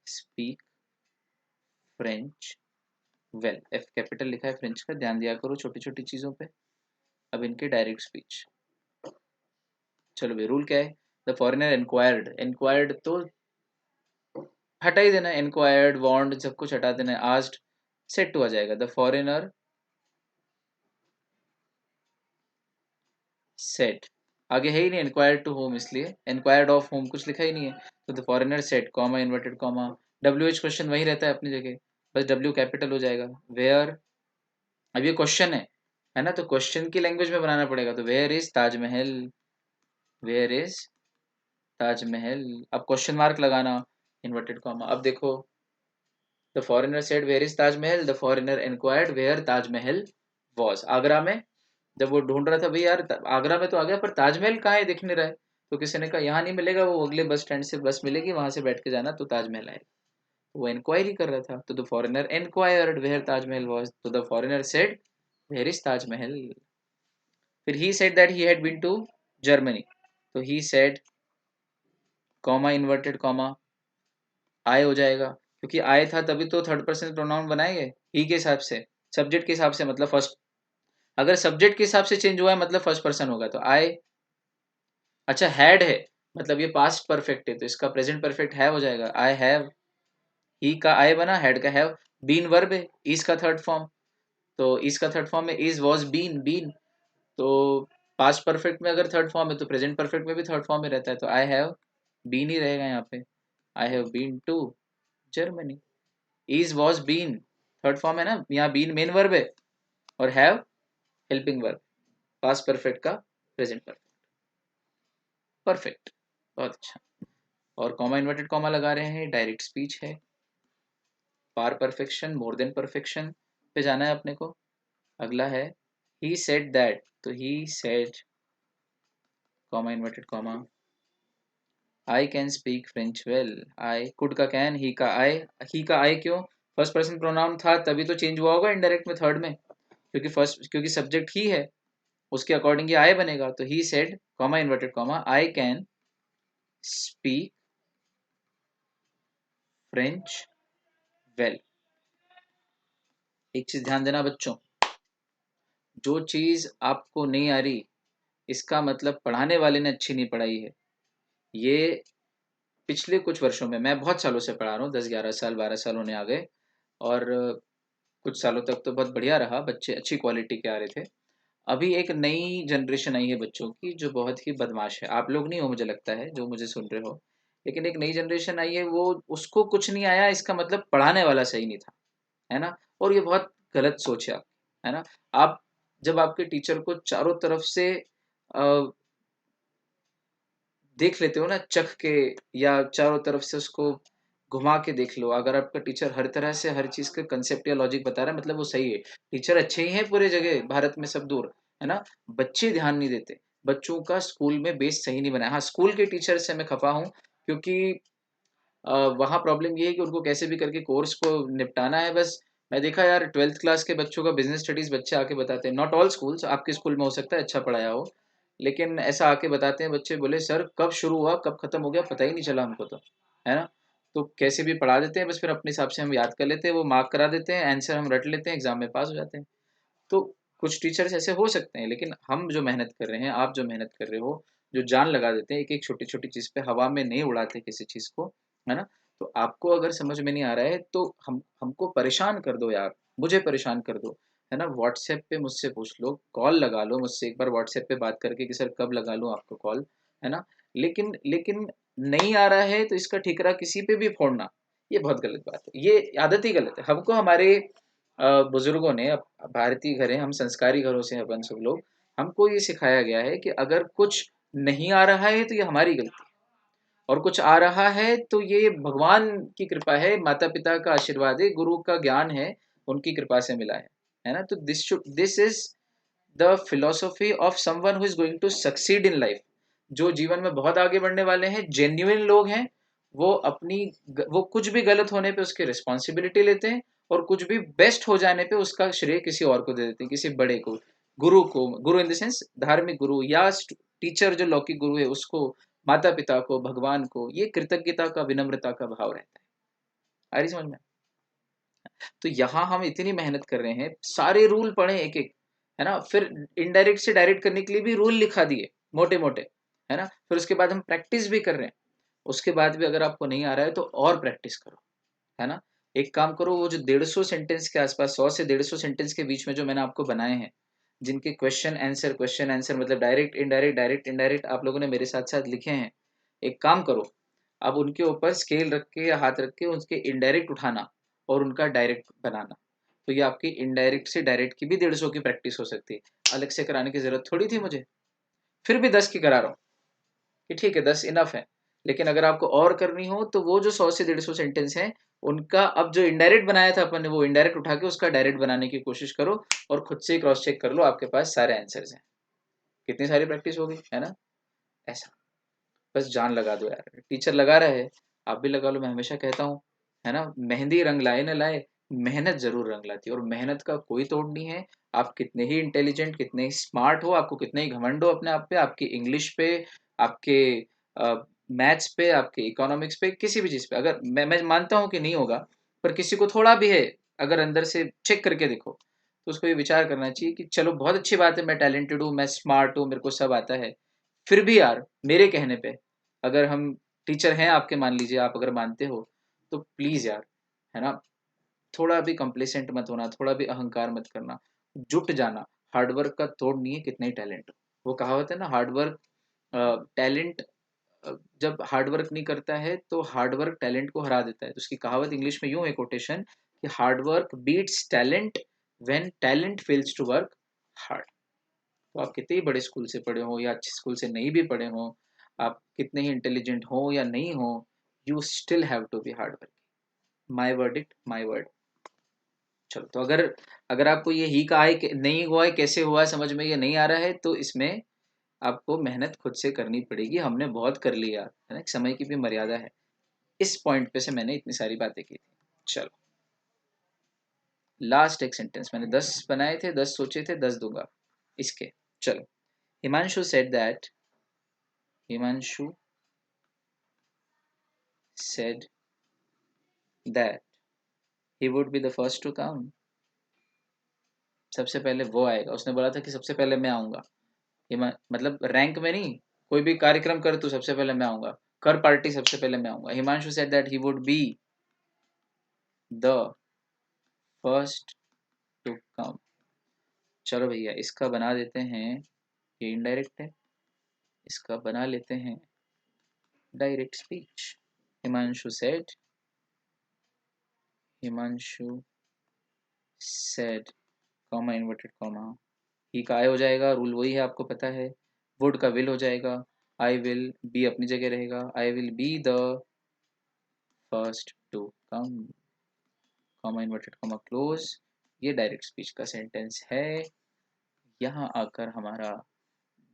speak French well। F capital लिखा है फ्रेंच का, ध्यान दिया करो छोटी छोटी चीजों पे। अब इनके डायरेक्ट स्पीच, चलो भाई, रूल क्या है, द फॉरेनर इंक्वायर्ड, इंक्वायर्ड तो हटा ही देना, इंक्वायर्ड वांट सब कुछ हटा देना, आस्क्ड सेट टू आ जाएगा, द फॉरेनर सेट, आगे है ही नहीं इंक्वायर्ड टू होम, इसलिए इंक्वायर्ड ऑफ होम कुछ लिखा ही नहीं है, तो the foreigner set, comma inverted comma, W H question वही रहता है अपनी जगह, बस डब्ल्यू कैपिटल हो जाएगा। वेयर, अब ये क्वेश्चन है ना, तो क्वेश्चन की लैंग्वेज में बनाना पड़ेगा, तो where is Taj Mahal, where is Taj Mahal, अब क्वेश्चन मार्क लगाना, इन्वर्टेड कॉमा। अब देखो, the foreigner said where is Taj Mahal, the foreigner inquired where Taj Mahal was. Agra में, जब वो ढूंढ रहा था भाई यार आगरा में तो आ गया पर ताजमहल कहाँ है, दिख नहीं रहा है, तो किसी ने कहा यहाँ नहीं मिलेगा, वो अगले बस स्टैंड से बस मिलेगी, वहां से बैठ के जाना तो ताजमहल आएगा। तो वो इंक्वायरी कर रहा था, तो the foreigner inquired where Taj Mahal was, तो the foreigner said where is Taj Mahal. फिर he said that he had been to Germany, तो he said, comma inverted comma, आए हो जाएगा, क्योंकि आए था तभी तो थर्ड पर्सन प्रोनाउन बनाएंगे, ही के हिसाब से, सब्जेक्ट के हिसाब से, मतलब फर्स्ट, अगर सब्जेक्ट के हिसाब से चेंज हुआ है मतलब फर्स्ट पर्सन होगा, तो आई, अच्छा हैड है, मतलब ये पास्ट परफेक्ट है, तो इसका प्रेजेंट परफेक्ट है हो जाएगा, आई हैव, ही का आई बना, हैड का हैव, बीन वर्ब है, इज का थर्ड फॉर्म, तो इज का थर्ड फॉर्म में इज वॉज बीन बीन, तो पास्ट परफेक्ट में अगर थर्ड फॉर्म है तो प्रेजेंट परफेक्ट में भी थर्ड फॉर्म में रहता है, तो आई हैव बीन ही रहेगा यहाँ पे, I have been to Germany. Is was been third form है ना, यहाँ बीन मेन वर्ब है, और have helping verb, past perfect का प्रेजेंट परफेक्ट, परफेक्ट, बहुत अच्छा। और कॉमा इन्वर्टेड कॉमा लगा रहे हैं, डायरेक्ट स्पीच है, पार परफेक्शन, मोर देन परफेक्शन पे जाना है अपने को। अगला है ही सेड दैट, तो he said, comma inverted comma, I can speak French well, I, could का कैन, ही का आई क्यों, फर्स्ट पर्सन प्रोनाउन था तभी तो चेंज हुआ होगा इंडायरेक्ट में थर्ड में, क्योंकि फर्स्ट, क्योंकि सब्जेक्ट ही है, उसके अकॉर्डिंग ये आई बनेगा, तो he said, comma inverted comma, I can speak French well. एक चीज ध्यान देना बच्चों, जो चीज आपको नहीं आ रही इसका मतलब पढ़ाने वाले ने अच्छी नहीं पढ़ाई है। ये पिछले कुछ वर्षों में, मैं बहुत सालों से पढ़ा रहा हूँ, 10-11 साल 12 साल होने आ गए, और कुछ सालों तक तो बहुत बढ़िया रहा, बच्चे अच्छी क्वालिटी के आ रहे थे। अभी एक नई जनरेशन आई है बच्चों की जो बहुत ही बदमाश है, आप लोग नहीं हो मुझे लगता है जो मुझे सुन रहे हो, लेकिन एक नई जनरेशन आई है, वो उसको कुछ नहीं आया इसका मतलब पढ़ाने वाला सही नहीं था, है ना, और ये बहुत गलत सोच है ना। आप जब आपके टीचर को चारों तरफ से देख लेते हो ना चख के, या चारों तरफ से उसको घुमा के देख लो, अगर आपका टीचर हर तरह से हर चीज का कंसेप्ट या लॉजिक बता रहा है मतलब वो सही है, टीचर अच्छे ही हैं पूरे जगह भारत में सब दूर, है ना, बच्चे ध्यान नहीं देते, बच्चों का स्कूल में बेस सही नहीं बना है। हाँ, स्कूल के टीचर से मैं खफा हूँ, क्योंकि वहाँ प्रॉब्लम ये है कि उनको कैसे भी करके कोर्स को निपटाना है बस, मैं देखा यार 12th क्लास के बच्चों का बिजनेस स्टडीज बच्चे आके बताते हैं, नॉट ऑल स्कूल्स, आपके स्कूल में हो सकता है अच्छा पढ़ाया हो, लेकिन ऐसा आके बताते हैं बच्चे, बोले सर कब शुरू हुआ कब खत्म हो गया पता ही नहीं चला हमको तो, है ना। तो कैसे भी पढ़ा देते हैं, बस फिर अपने हिसाब से हम याद कर लेते हैं, वो मार्क करा देते हैं, आंसर हम रट लेते हैं, एग्जाम में पास हो जाते हैं। तो कुछ टीचर्स ऐसे हो सकते हैं, लेकिन हम जो मेहनत कर रहे हैं, आप जो मेहनत कर रहे हो, जो जान लगा देते हैं एक एक छोटी छोटी चीज़ पे, हवा में नहीं उड़ाते किसी चीज़ को, है ना। तो आपको अगर समझ में नहीं आ रहा है तो हम हमको परेशान कर दो यार, मुझे परेशान कर दो, है ना। व्हाट्सएप पे मुझसे पूछ लो, कॉल लगा लो मुझसे एक बार व्हाट्सएप पे बात करके कि सर कब लगा लूँ आपको कॉल, है ना। लेकिन लेकिन नहीं आ रहा है तो इसका ठिकरा किसी पे भी फोड़ना, ये बहुत गलत बात है, ये आदत ही गलत है। हमको हमारे बुजुर्गों ने, अब भारतीय घर है, हम संस्कारी घरों से हैं अपन सब लोग, हमको ये सिखाया गया है कि अगर कुछ नहीं आ रहा है तो ये हमारी गलती है, और कुछ आ रहा है तो ये भगवान की कृपा है, माता पिता का आशीर्वाद है, गुरु का ज्ञान है, उनकी कृपा से मिला है ना। तो this is the philosophy of someone who is going to succeed in life. जो जीवन में बहुत आगे बढ़ने वाले हैं, जेन्युइन लोग हैं, वो वो कुछ भी गलत होने पे उसकी रिस्पॉन्सिबिलिटी लेते हैं, और कुछ भी बेस्ट हो जाने पे उसका श्रेय किसी और को दे देते हैं, किसी बड़े को, गुरु को, गुरु इन द सेंस धार्मिक गुरु, या टीचर जो लौकिक गुरु है उसको, माता पिता को, भगवान को। ये कृतज्ञता का, विनम्रता का भाव रहता है। आ रही समझ में। तो यहाँ हम इतनी मेहनत कर रहे हैं, सारे रूल पढ़े एक एक, है ना, फिर इनडायरेक्ट से डायरेक्ट करने के लिए भी रूल लिखा दिए मोटे मोटे, है ना। फिर उसके बाद हम प्रैक्टिस भी कर रहे हैं, उसके बाद भी अगर आपको नहीं आ रहा है तो और प्रैक्टिस करो, है ना। एक काम करो, वो जो 150 सेंटेंस के आसपास, 100 से 150 सेंटेंस के बीच में जो मैंने आपको बनाए हैं, जिनके क्वेश्चन आंसर मतलब डायरेक्ट इनडायरेक्ट, डायरेक्ट इनडायरेक्ट, आप लोगों ने मेरे साथ साथ लिखे हैं। एक काम करो, अब उनके ऊपर स्केल रख के या हाथ रख के उसके इनडायरेक्ट उठाना और उनका डायरेक्ट बनाना, तो ये आपकी इनडायरेक्ट से डायरेक्ट की भी 150 की प्रैक्टिस हो सकती है। अलग से कराने की जरूरत थोड़ी थी मुझे, फिर भी 10 की करा रहा हूँ कि ठीक है 10 इनफ है। लेकिन अगर आपको और करनी हो तो वो जो 100 से 150 सेंटेंस है, उनका अब जो इनडायरेक्ट बनाया था अपन ने, वो इनडायरेक्ट उठा के उसका डायरेक्ट बनाने की कोशिश करो, और खुद से क्रॉस चेक कर लो, आपके पास सारे आंसर्स हैं। कितनी सारी प्रैक्टिस होगी, है ना। ऐसा, बस जान लगा दो यार, टीचर लगा रहा है, आप भी लगा लो। मैं हमेशा कहता हूँ, है ना, मेहंदी रंग लाए ना लाए, मेहनत जरूर रंग लाती है, और मेहनत का कोई तोड़ नहीं है। आप कितने ही इंटेलिजेंट, कितने ही स्मार्ट हो, आपको कितने ही घमंड हो अपने आप पे, आपकी इंग्लिश पे, आपके मैथ्स पे, आपके इकोनॉमिक्स पे, किसी भी चीज़ पे, अगर मैं मानता हूँ कि नहीं होगा, पर किसी को थोड़ा भी है, अगर अंदर से चेक करके देखो, तो उसको ये विचार करना चाहिए कि चलो बहुत अच्छी बात है, मैं टैलेंटेड हूँ, मैं स्मार्ट हूँ, मेरे को सब आता है, फिर भी यार मेरे कहने पे, अगर हम टीचर हैं आपके, मान लीजिए आप अगर मानते हो, तो प्लीज यार, है ना, थोड़ा भी कंप्लेसेंट मत होना, थोड़ा भी अहंकार मत करना, जुट जाना। हार्डवर्क का तोड़ नहीं है, कितना ही टैलेंट हो। वो कहावत है ना, हार्डवर्क टैलेंट, जब हार्डवर्क नहीं करता है तो हार्डवर्क टैलेंट को हरा देता है। तो उसकी कहावत इंग्लिश में यूं है, कोटेशन, कि hard work beats talent when talent fails to work hard. तो आप कितने ही बड़े स्कूल से पढ़े हो या अच्छे स्कूल से नहीं भी पढ़े हो, आप कितने ही इंटेलिजेंट हो या नहीं हो, you still have to be hard work. My verdict, my word. चलो, तो अगर अगर आपको ये ही कहा है कि नहीं हुआ है, कैसे हुआ है, समझ में ये नहीं आ रहा है, तो इसमें आपको मेहनत खुद से करनी पड़ेगी। हमने बहुत कर लिया, है ना, समय की भी मर्यादा है। इस पॉइंट पे से मैंने इतनी सारी बातें की थी। चलो, लास्ट एक सेंटेंस, मैंने 10 बनाए थे, 10 सोचे थे, 10 दूंगा इसके। चलो, Himanshu said that, Himanshu said that he would be the first to come। सबसे पहले वो आएगा, उसने बोला था कि सबसे पहले मैं आऊंगा। मतलब रैंक में नहीं, कोई भी कार्यक्रम कर तू, सबसे पहले मैं आऊंगा, कर पार्टी, सबसे पहले मैं आऊंगा। Himanshu said that he would be the first to come. चलो भैया, इसका बना देते हैं, ये इनडायरेक्ट है, इसका बना लेते हैं direct speech. Himanshu said, Himanshu said, comma inverted comma, he का आई हो जाएगा, रूल वही है, आपको पता है। वुड का विल हो जाएगा, आई विल बी अपनी जगह रहेगा, I will be the first to come, comma inverted comma close. ये डायरेक्ट स्पीच का सेंटेंस है। यहाँ आकर हमारा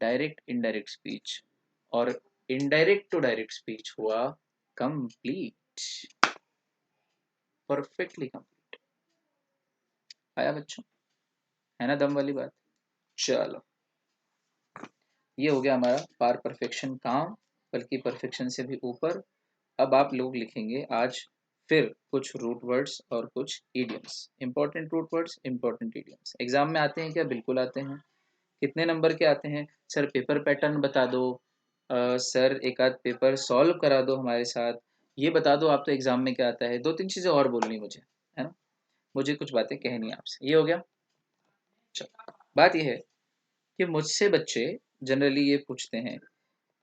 डायरेक्ट इनडायरेक्ट स्पीच और इनडायरेक्ट टू डायरेक्ट स्पीच हुआ कंप्लीट, परफेक्टली कंप्लीट। आया बच्चों? है ना दम वाली बात? चलो, ये हो गया हमारा पार परफेक्शन काम, बल्कि परफेक्शन से भी ऊपर। अब आप लोग लिखेंगे आज फिर कुछ रूट वर्ड्स और कुछ idioms, important root words, important idioms. Exam में आते हैं क्या? बिल्कुल आते हैं। कितने नंबर के आते हैं? सर पेपर पैटर्न बता दो, सर एक आध पेपर सॉल्व करा दो हमारे साथ, ये बता दो आप तो एग्जाम में क्या आता है। दो तीन चीज़ें और बोलनी मुझे, है ना, मुझे कुछ बातें कहनी है आपसे। ये हो गया। चलो, बात ये है कि मुझसे बच्चे जनरली ये पूछते हैं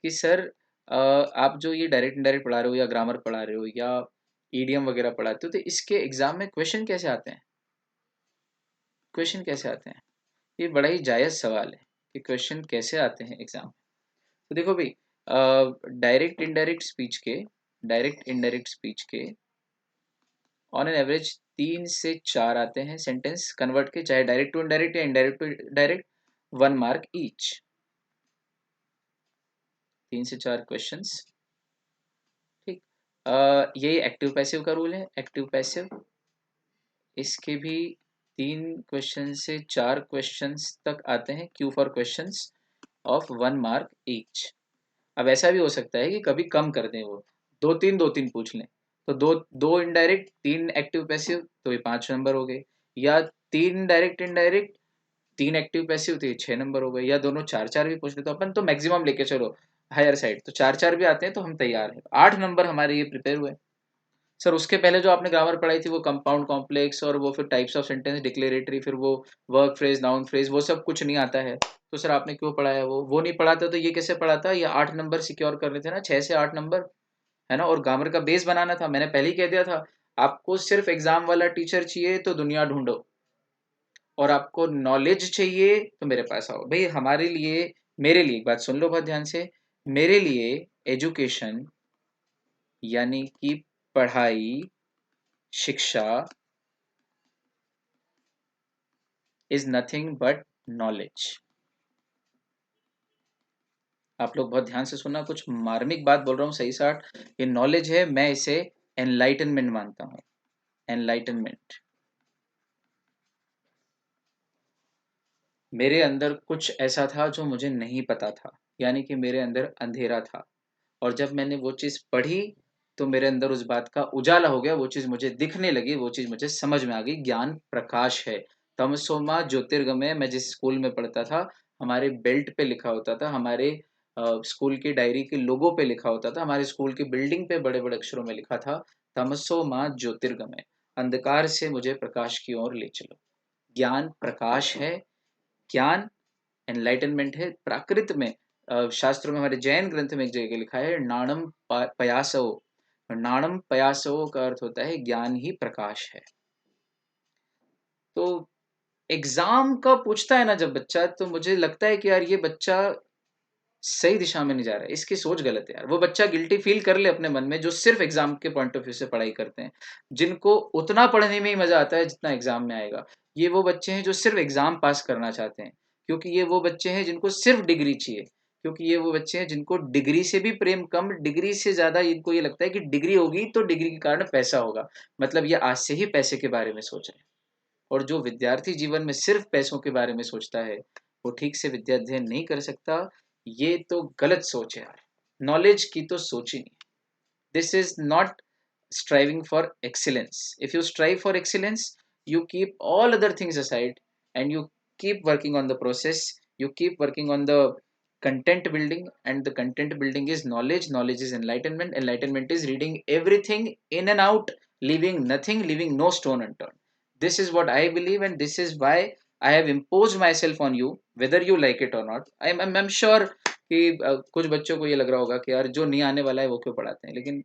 कि सर आप जो ये डायरेक्ट इनडायरेक्ट पढ़ा रहे हो या ग्रामर पढ़ा रहे हो या ईडीएम वगैरह पढ़ाते हो, तो इसके एग्जाम में क्वेश्चन कैसे आते हैं? क्वेश्चन कैसे आते हैं? ये बड़ा ही जायज़ सवाल है कि क्वेश्चन कैसे आते हैं एग्जाम में। तो देखो भाई, डायरेक्ट इनडायरेक्ट स्पीच के, डायरेक्ट इनडायरेक्ट स्पीच के ऑन एन एवरेज 3 से 4 आते हैं सेंटेंस कन्वर्ट के, चाहे डायरेक्ट टू इनडायरेक्ट या indirect to direct, 1 mark each. 3 से 4 क्वेश्चंस, ठीक। यही एक्टिव पैसिव का रूल है, एक्टिव पैसिव। इसके भी 3 क्वेश्चन से 4 क्वेश्चंस तक आते हैं, Q for questions of 1 mark each. अब ऐसा भी हो सकता है कि कभी कम कर दें, वो दो तीन पूछ लें, तो दो दो इनडायरेक्ट 3 एक्टिव पैसिव, तो ये 5 नंबर हो गए। या 3 डायरेक्ट इनडायरेक्ट 3 एक्टिव पैसिव, तो ये 6 नंबर हो गए। या दोनों 4 4 भी पूछ ले, तो अपन तो मैक्सिमम लेके चलो हायर साइड, तो 4 4 भी आते हैं तो हम तैयार हैं। 8 नंबर हमारे ये प्रिपेयर हुए। सर उसके पहले जो आपने ग्रामर पढ़ाई थी वो कंपाउंड कॉम्प्लेक्स और वो फिर टाइप्स ऑफ सेंटेंस, डिक्लेरेटरी, फिर वो वर्क फ्रेज, नाउन फ्रेज, वो सब कुछ नहीं आता है, तो सर आपने क्यों पढ़ाया? वो नहीं पढ़ाता तो ये कैसे पढ़ाता? ये 8 नंबर सिक्योर करने थे ना, 6 से 8 नंबर, है ना। और ग्रामर का बेस बनाना था, मैंने पहले ही कह दिया था। आपको सिर्फ एग्जाम वाला टीचर चाहिए तो दुनिया ढूंढो, और आपको नॉलेज चाहिए तो मेरे पास आओ भाई। हमारे लिए, मेरे लिए एक बात सुन लो बहुत ध्यान से, मेरे लिए एजुकेशन यानी कि पढ़ाई, शिक्षा इज नथिंग बट नॉलेज। आप लोग बहुत ध्यान से सुनना, कुछ मार्मिक बात बोल रहा हूँ, सही साठ। ये नॉलेज है, मैं इसे एनलाइटनमेंट मानता हूँ, एनलाइटनमेंट। मेरे अंदर कुछ ऐसा था जो मुझे नहीं पता था, यानी कि मेरे अंदर अंधेरा था, और जब मैंने वो चीज़ पढ़ी तो मेरे अंदर उस बात का उजाला हो गया, वो चीज़ मुझे दिखने लगी, वो चीज़ मुझे समझ में आ गई। ज्ञान प्रकाश है, तमसो मा ज्योतिर्गमय। मैं जिस स्कूल में पढ़ता था, हमारे बेल्ट पे लिखा होता था, हमारे स्कूल की डायरी के लोगों पे लिखा होता था, हमारे स्कूल की बिल्डिंग पे बड़े बड़े अक्षरों में लिखा था, तमसो मा ज्योतिर्गमय, अंधकार से मुझे प्रकाश की ओर ले चलो। ज्ञान प्रकाश है, ज्ञान एनलाइटनमेंट है। प्राकृत में, शास्त्रों में, हमारे जैन ग्रंथ में एक जगह लिखा है नाणम पयासो। नाणम पयासो का अर्थ होता है ज्ञान ही प्रकाश है। तो एग्जाम का पूछता है ना जब बच्चा, तो मुझे लगता है कि यार ये बच्चा सही दिशा में नहीं जा रहा है, इसकी सोच गलत है यार। वो बच्चा गिल्टी फील कर ले अपने मन में जो सिर्फ एग्जाम के पॉइंट ऑफ व्यू से पढ़ाई करते हैं, जिनको उतना पढ़ने में ही मजा आता है जितना एग्जाम में आएगा। ये वो बच्चे हैं जो सिर्फ एग्जाम पास करना चाहते हैं, क्योंकि ये वो बच्चे हैं जिनको सिर्फ डिग्री चाहिए, क्योंकि ये वो बच्चे हैं जिनको डिग्री से भी प्रेम कम, डिग्री से ज्यादा इनको ये लगता है कि डिग्री होगी तो डिग्री के कारण पैसा होगा। मतलब ये आज से ही पैसे के बारे में सोच रहे हैं। और जो विद्यार्थी जीवन में सिर्फ पैसों के बारे में सोचता है, वो ठीक से विद्या अध्ययन नहीं कर सकता। ये तो गलत सोच है यार, नॉलेज की तो सोच ही नहीं। This is not striving for excellence. If you strive for excellence, you keep all other things aside and you keep working on the process, you keep working on the content building, and the content building is knowledge, knowledge is enlightenment, enlightenment is reading everything in and out, leaving nothing, leaving no stone unturned. This is what I believe, and this is why I have imposed myself on you, whether you like it or not. I'm sure कि कुछ बच्चों को ये लग रहा होगा कि यार जो नहीं आने वाला है वो क्यों पढ़ाते हैं, लेकिन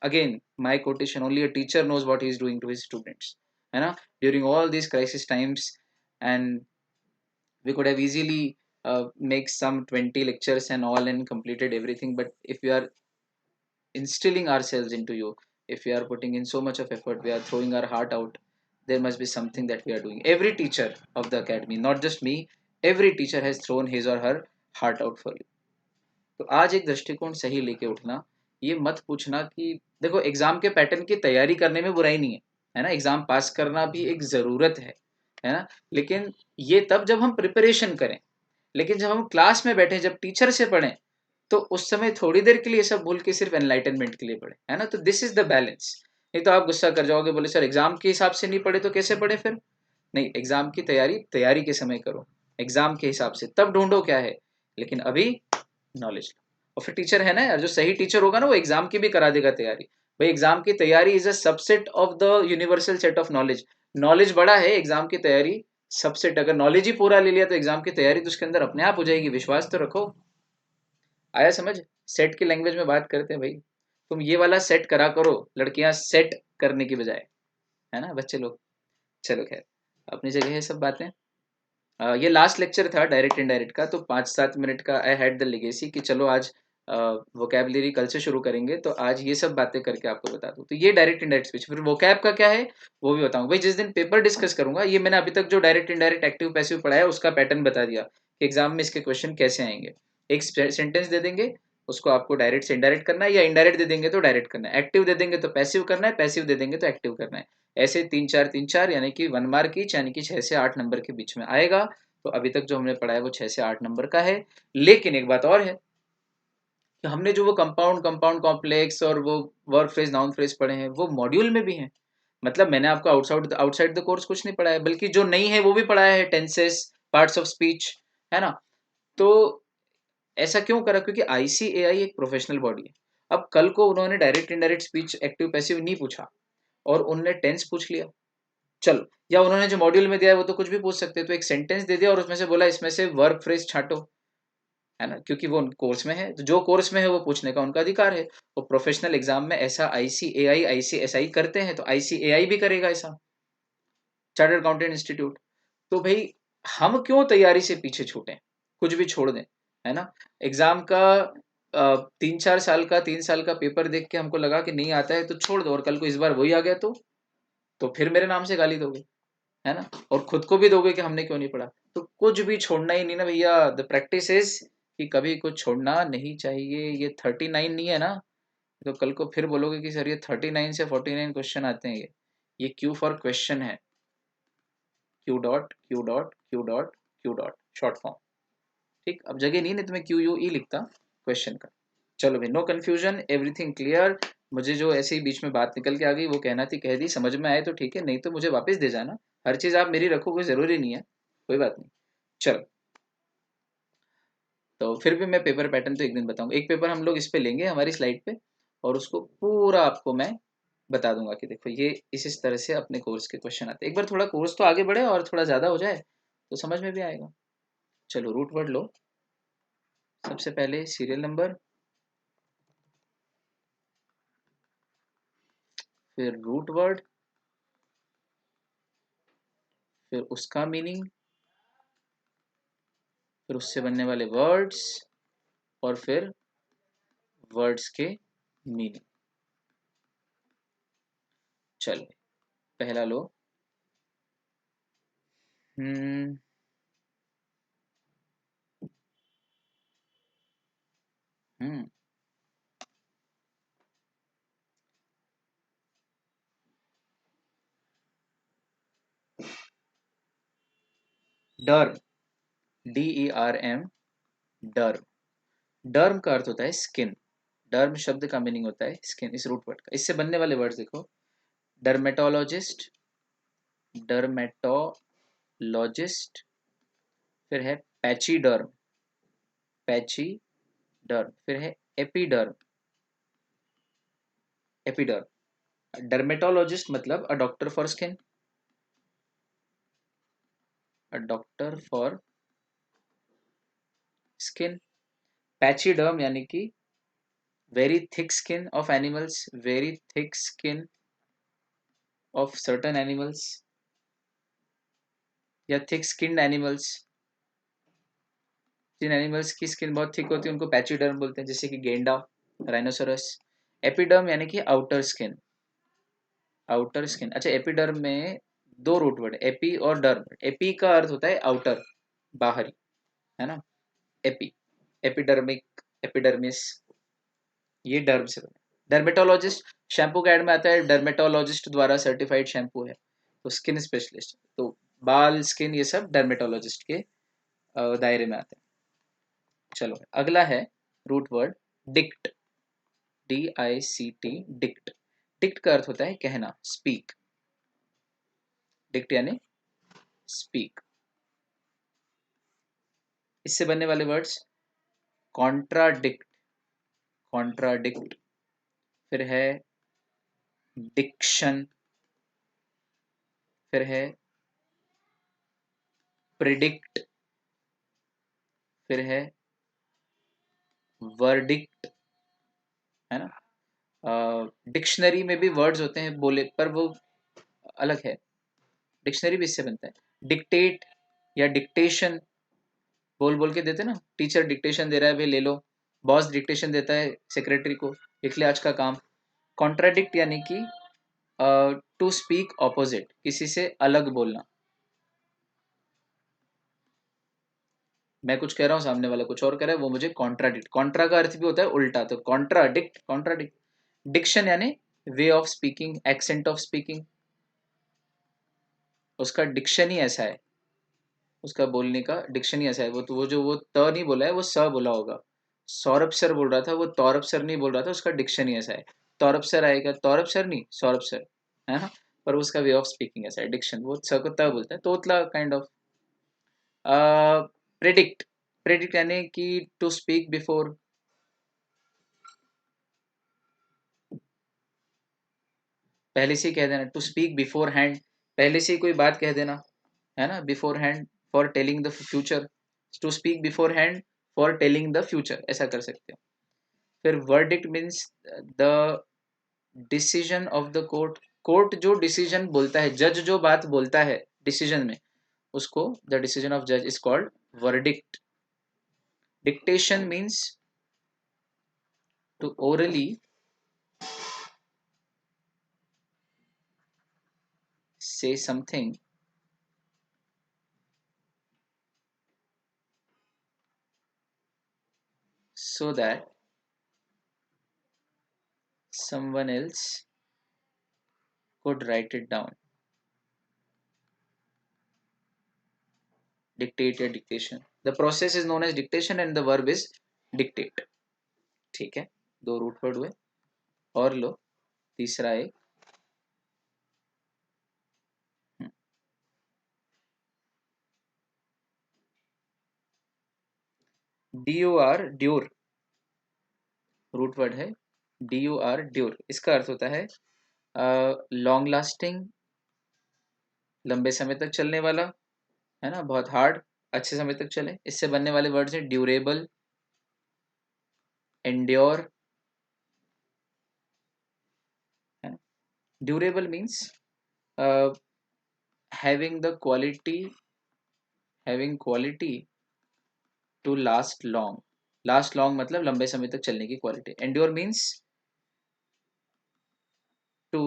again my quotation, only a teacher knows what he is doing to his students, है ना। during all these crisis times, and we could have easily make some 20 lectures and all and completed everything, but if we are instilling ourselves into you, if we are putting in so much of effort, we are throwing our heart out, there must be something that we are doing. Every teacher of the academy, not just me, every teacher has thrown his or her heart out for you. तो आज एक दृष्टिकोण सही लेके उठना। ये मत पूछना कि देखो एग्जाम के पैटर्न की तैयारी करने में बुराई नहीं है, है ना। एग्जाम पास करना भी एक ज़रूरत है, है ना। लेकिन ये तब जब हम प्रिपरेशन करें, लेकिन जब हम क्लास में बैठे, जब टीचर से पढ़ें, तो उस समय थोड़ी देर के लिए सब भूल के सिर्फ एनलाइटनमेंट के लिए पढ़े, है ना। तो दिस इज द बैलेंस। नहीं तो आप गुस्सा कर जाओगे, बोले सर एग्जाम के हिसाब से नहीं पढ़े तो कैसे पढ़े फिर। नहीं, एग्जाम की तैयारी तैयारी के समय करो, एग्जाम के हिसाब से, तब ढूंढो क्या है, लेकिन अभी नॉलेज लो। और फिर टीचर है ना यार, जो सही टीचर होगा ना वो एग्जाम की भी करा देगा तैयारी। भाई एग्जाम की तैयारी is a subset of the universal set of knowledge. Knowledge बड़ा है, एग्जाम की तैयारी सबसेट। अगर नॉलेज ही पूरा ले लिया तो एग्जाम की तैयारी तो उसके अंदर अपने आप हो जाएगी, विश्वास तो रखो। आया समझ। सेट की लैंग्वेज में बात करते हैं भाई। तुम ये वाला सेट करा करो, लड़कियां सेट करने की बजाय, है ना बच्चे लोग। चलो खैर, अपनी जगह है सब बातें। ये लास्ट लेक्चर था डायरेक्ट इनडायरेक्ट का, तो 5-7 मिनट का आई हैड द लेगेसी कि चलो आज वोकैबुलरी कल से शुरू करेंगे, तो आज ये सब बातें करके आपको बता दूं। तो ये डायरेक्ट इनडायरेक्ट स्पीच, फिर वोकैब का क्या है वो भी बताऊंगा भाई जिस दिन पेपर डिस्कस करूंगा। ये मैंने अभी तक जो डायरेक्ट इनडायरेक्ट एक्टिव पैसिव पढ़ा है उसका पैटर्न बता दिया कि एग्जाम में इसके क्वेश्चन कैसे आएंगे। एक सेंटेंस दे देंगे, उसको आपको डायरेक्ट से इनडायरेक्ट करना है, या इनडायरेक्ट दे देंगे तो डायरेक्ट करना है, एक्टिव दे देंगे तो पैसिव करना है, पैसिव दे देंगे तो एक्टिव करना है। ऐसे 3-4 यानी कि 1 मार्क ईच, यानी कि 6 से 8 नंबर के बीच में आएगा। तो अभी तक जो हमने पढ़ा है वो 6 से 8 नंबर का है। लेकिन एक बात और है कि हमने जो वो कंपाउंड कंपाउंड कॉम्प्लेक्स और वो वर्ब फ्रेज नाउन फ्रेज पढ़े हैं वो मॉड्यूल में भी हैं। मतलब मैंने आपको आउटसाइड द कोर्स कुछ नहीं पढ़ाया, बल्कि जो नहीं है वो भी पढ़ाया है, टेंसेस, पार्ट्स ऑफ स्पीच, है ना। तो ऐसा क्यों करा, क्योंकि आईसीएआई एक प्रोफेशनल बॉडी है। अब कल को उन्होंने direct indirect speech active passive नहीं पूछा और उन्होंने टेंस पूछ लिया, चलो, या उन्होंने जो मॉड्यूल में दिया है वो तो कुछ भी पूछ सकते हैं, तो एक सेंटेंस दे दिया और उसमें से बोला इसमें से वर्ब फ्रेज छांटो, है ना, क्योंकि वो कोर्स में है, तो जो कोर्स में है वो पूछने का उनका अधिकार है। वो प्रोफेशनल एग्जाम में ऐसा आईसीएआई आईसीएसआई करते हैं, तो आईसीएआई भी करेगा ऐसा, चार्टर्ड अकाउंटेंट इंस्टीट्यूट। तो भाई हम क्यों तैयारी से पीछे छूटें, कुछ भी छोड़ दें, है ना। एग्जाम का 3-4 साल का 3 साल का पेपर देख के हमको लगा कि नहीं आता है तो छोड़ दो, और कल को इस बार वही आ गया तो फिर मेरे नाम से गाली दोगे, है ना, और खुद को भी दोगे कि हमने क्यों नहीं पढ़ा। तो कुछ भी छोड़ना ही नहीं ना भैया। द प्रैक्टिस इज कि कभी कुछ छोड़ना नहीं चाहिए। ये 39 नहीं है ना, तो कल को फिर बोलोगे कि सर ये 39 से 49 क्वेश्चन आते हैं। ये क्यू फॉर क्वेश्चन है, Q dot Q dot Q dot Q dot short form. ठीक, अब जगह नहीं तो मैं क्यू यू ई लिखता क्वेश्चन का। चलो भाई, नो कंफ्यूजन, एवरीथिंग क्लियर। मुझे जो ऐसे ही बीच में बात निकल के आ गई वो कहना थी कह दी, समझ में आए तो ठीक है, नहीं तो मुझे वापस दे जाना। हर चीज़ आप मेरी रखो, कोई ज़रूरी नहीं है, कोई बात नहीं। चलो, तो फिर भी मैं पेपर पैटर्न तो एक दिन बताऊंगा। एक पेपर हम लोग इस पे लेंगे हमारी स्लाइड पे, और उसको पूरा आपको मैं बता दूंगा कि देखो ये इस तरह से अपने कोर्स के क्वेश्चन आते हैं। एक बार थोड़ा कोर्स तो आगे बढ़े और थोड़ा ज़्यादा हो जाए तो समझ में भी आएगा। चलो, रूट वर्ड लो। सबसे पहले सीरियल नंबर, फिर रूट वर्ड, फिर उसका मीनिंग, फिर उससे बनने वाले वर्ड्स, और फिर वर्ड्स के मीनिंग। चलो, पहला लो। हम्म हम्म डर्म, DERM, डर्म। डर्म का अर्थ होता है स्किन। डर्म शब्द का मीनिंग होता है स्किन, इस रूट वर्ड का। इससे बनने वाले वर्ड्स देखो, डर्मेटोलॉजिस्ट, डर्मेटोलॉजिस्ट, फिर है पैचीडर्म, पैचीडर्म, फिर है एपिडर्म, एपिडर्म। डर्मेटोलॉजिस्ट मतलब a doctor for skin, a doctor for skin. Pachyderm यानी कि very thick skin of animals, very thick skin of certain animals, या थिक स्किन्ड एनिमल्स। जिन एनिमल्स की स्किन बहुत थिक होती है उनको पैचीडर्म बोलते हैं, जैसे कि गेंडा, राइनोसोरस। एपिडर्म यानी कि आउटर स्किन, आउटर स्किन। अच्छा, एपिडर्म में दो रूट वर्ड, एपी और डर्म। एपी का अर्थ होता है आउटर, बाहरी, है ना, एपी, एपिडर्मिक, एपिडर्मिस, ये डर्म से बना। डर्मेटोलॉजिस्ट, शैम्पू का एड में आता है, डर्मेटोलॉजिस्ट द्वारा सर्टिफाइड शैम्पू है, तो स्किन स्पेशलिस्ट। तो बाल, स्किन, ये सब डर्मेटोलॉजिस्ट के दायरे में आते हैं। चलो अगला है root word dict, DICT, dict. Dict का अर्थ होता है कहना, स्पीक। डिक्ट यानी स्पीक। इससे बनने वाले वर्ड्स कॉन्ट्राडिक्ट, कॉन्ट्राडिक्ट, फिर है डिक्शन, फिर है प्रिडिक्ट, फिर है वर्डिक्ट, है ना। डिक्शनरी में भी वर्ड्स होते हैं बोले पर वो अलग है, डिक्शनरी भी इससे बनता है। डिक्टेट या डिक्टेशन, बोल बोल के देते ना, टीचर डिक्टेशन दे रहा है, भाई ले लो। बॉस डिक्टेशन देता है सेक्रेटरी को, लिख ले आज का काम। कॉन्ट्राडिक्ट यानी कि टू स्पीक ऑपोजिट, किसी से अलग बोलना। मैं कुछ कह रहा हूँ, सामने वाला कुछ और कह रहा है, वो मुझे कॉन्ट्राडिक्ट, कॉन्ट्रा का अर्थ भी होता है उल्टा, तो कॉन्ट्राडिक्ट, कॉन्ट्राडिक्ट। डिक्शन यानी way of speaking, accent of speaking, उसका डिक्शन ही ऐसा है, उसका बोलने का डिक्शन ही ऐसा है। वो तो वो जो वो त नहीं बोला है, वो स बोला होगा। सौरभ सर बोल रहा था, वो तौरभ सर नहीं बोल रहा था, उसका डिक्शन ही ऐसा है। तौरभ सर आएगा, तौरभ सर नहीं, सौरभ सर, है ना। पर उसका वे ऑफ स्पीकिंग ऐसा है, डिक्शन, वो स को त बोलता है, तोतला काइंड ऑफ। प्रेडिक्ट, प्रेडिक्ट यानी कि टू स्पीक बिफोर, पहले से ही कह देना, टू स्पीक बिफोर हैंड, पहले से ही कोई बात कह देना, है ना। Before hand for telling the future, to speak before hand for telling the future, ऐसा कर सकते हो। फिर verdict means the decision of the court, court जो डिसीजन बोलता है, जज जो बात बोलता है डिसीजन में, उसको द डिसीजन ऑफ जज is called verdict. Dictation means to orally say something so that someone else could write it down. Dictate या dictation, the process is known as dictation and the verb is dictate। ठीक है, दो रूट वर्ड हुए, और लो तीसरा एक DOR, ड्यूर, रूट वर्ड है DOR, ड्यूर। इसका अर्थ होता है लॉन्ग लास्टिंग, लंबे समय तक चलने वाला, है ना, बहुत हार्ड, अच्छे समय तक चले। इससे बनने वाले वर्ड्स हैं ड्यूरेबल, एंड्योर, है ना। Durable means having the quality, having quality to last long, last long मतलब लंबे समय तक चलने की quality. endure means to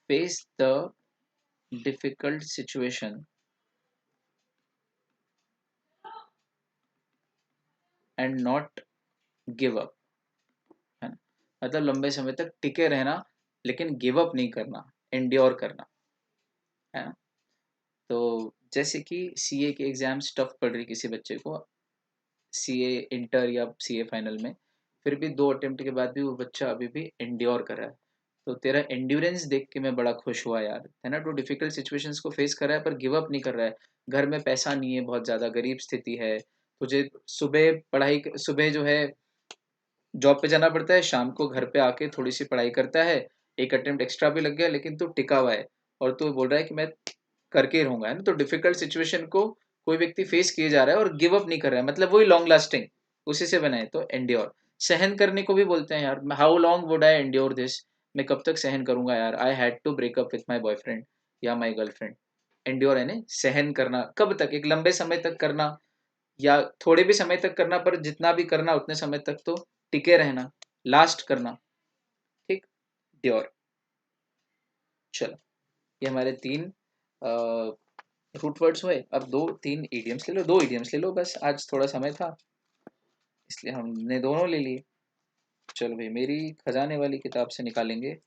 face the difficult situation and not give up, है ना। मतलब लंबे समय तक टिके रहना, लेकिन गिव अप नहीं करना, एंड्योर करना, है ना। तो जैसे कि सीए के एग्जाम्स टफ पड़ रही किसी बच्चे को, सीए इंटर या सीए फाइनल में, फिर भी 2 अटेम्प्ट के बाद भी वो बच्चा अभी भी एंड्योर कर रहा है, तो तेरा एंड्योरेंस देख के मैं बड़ा खुश हुआ यार, है ना। तो डिफिकल्ट सिचुएशंस को फेस कर रहा है पर गिव अप नहीं कर रहा है। घर में पैसा नहीं है, बहुत ज़्यादा गरीब स्थिति है, तुझे सुबह पढ़ाई, सुबह जो है जॉब पे जाना पड़ता है, शाम को घर पे आके थोड़ी सी पढ़ाई करता है, एक अटेम्प्ट एक्स्ट्रा भी लग गया, लेकिन तू टिका हुआ है और तू बोल रहा है कि मैं करके ही रहूंगा, है ना। तो डिफिकल्ट सिचुएशन को कोई व्यक्ति फेस किए जा रहा है और गिव अप नहीं कर रहा है, मतलब वही लॉन्ग लास्टिंग, उसी से बना है। तो एंड्योर, सहन करने को भी बोलते हैं यार, how long would I endure this, मैं कब तक सहन करूंगा यार, I had to breakup with my boyfriend या माई गर्लफ्रेंड। एंड्योर यानी सहन करना, कब तक, एक लंबे समय तक करना या थोड़े भी समय तक करना, पर जितना भी करना उतने समय तक तो टिके रहना, लास्ट करना, ठीक, ड्योर। चलो, ये हमारे 3 रूट वर्ड्स हुए। अब 2-3 इडियम्स ले लो, 2 इडियम्स ले लो बस, आज थोड़ा समय था इसलिए हमने दोनों ले लिए। चलो भाई मेरी खजाने वाली किताब से निकालेंगे,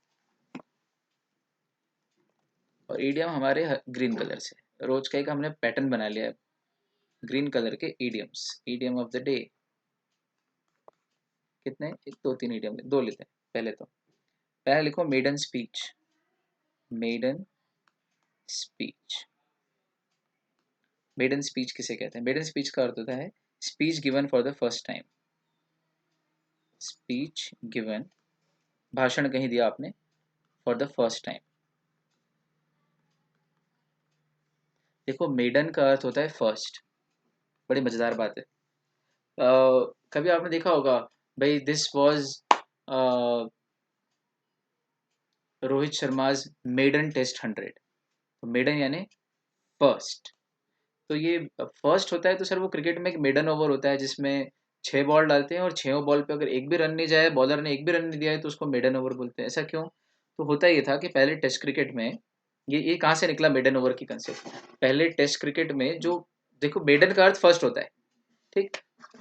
और इडियम हमारे ग्रीन कलर से, रोज का एक हमने पैटर्न बना लिया है ग्रीन कलर के idioms. Idiom of the day कितने, 1 2 3 इडियम, 2 लेते हैं पहले। तो पहले लिखो maiden speech. Maiden speech, maiden speech किसे कहते हैं? मेडन स्पीच का अर्थ होता है speech given for the first time. Speech given, भाषण कहीं दिया आपने फॉर द फर्स्ट टाइम। देखो मेडन का अर्थ होता है फर्स्ट, बड़ी मजेदार बात है। कभी आपने देखा होगा भाई, this was Rohit Sharma's maiden test 100। तो मेडन यानी फर्स्ट। तो ये फर्स्ट होता है तो सर वो क्रिकेट में एक मेडन ओवर होता है जिसमें 6 बॉल डालते हैं और 6 बॉल पे अगर एक भी रन नहीं जाए, बॉलर ने एक भी रन नहीं दिया है, तो उसको मेडन ओवर बोलते हैं। ऐसा क्यों? तो होता ये था कि पहले टेस्ट क्रिकेट में, ये कहाँ से निकला मेडन ओवर की कंसेप्ट? पहले टेस्ट क्रिकेट में जो, देखो मेडन का अर्थ फर्स्ट होता है, ठीक?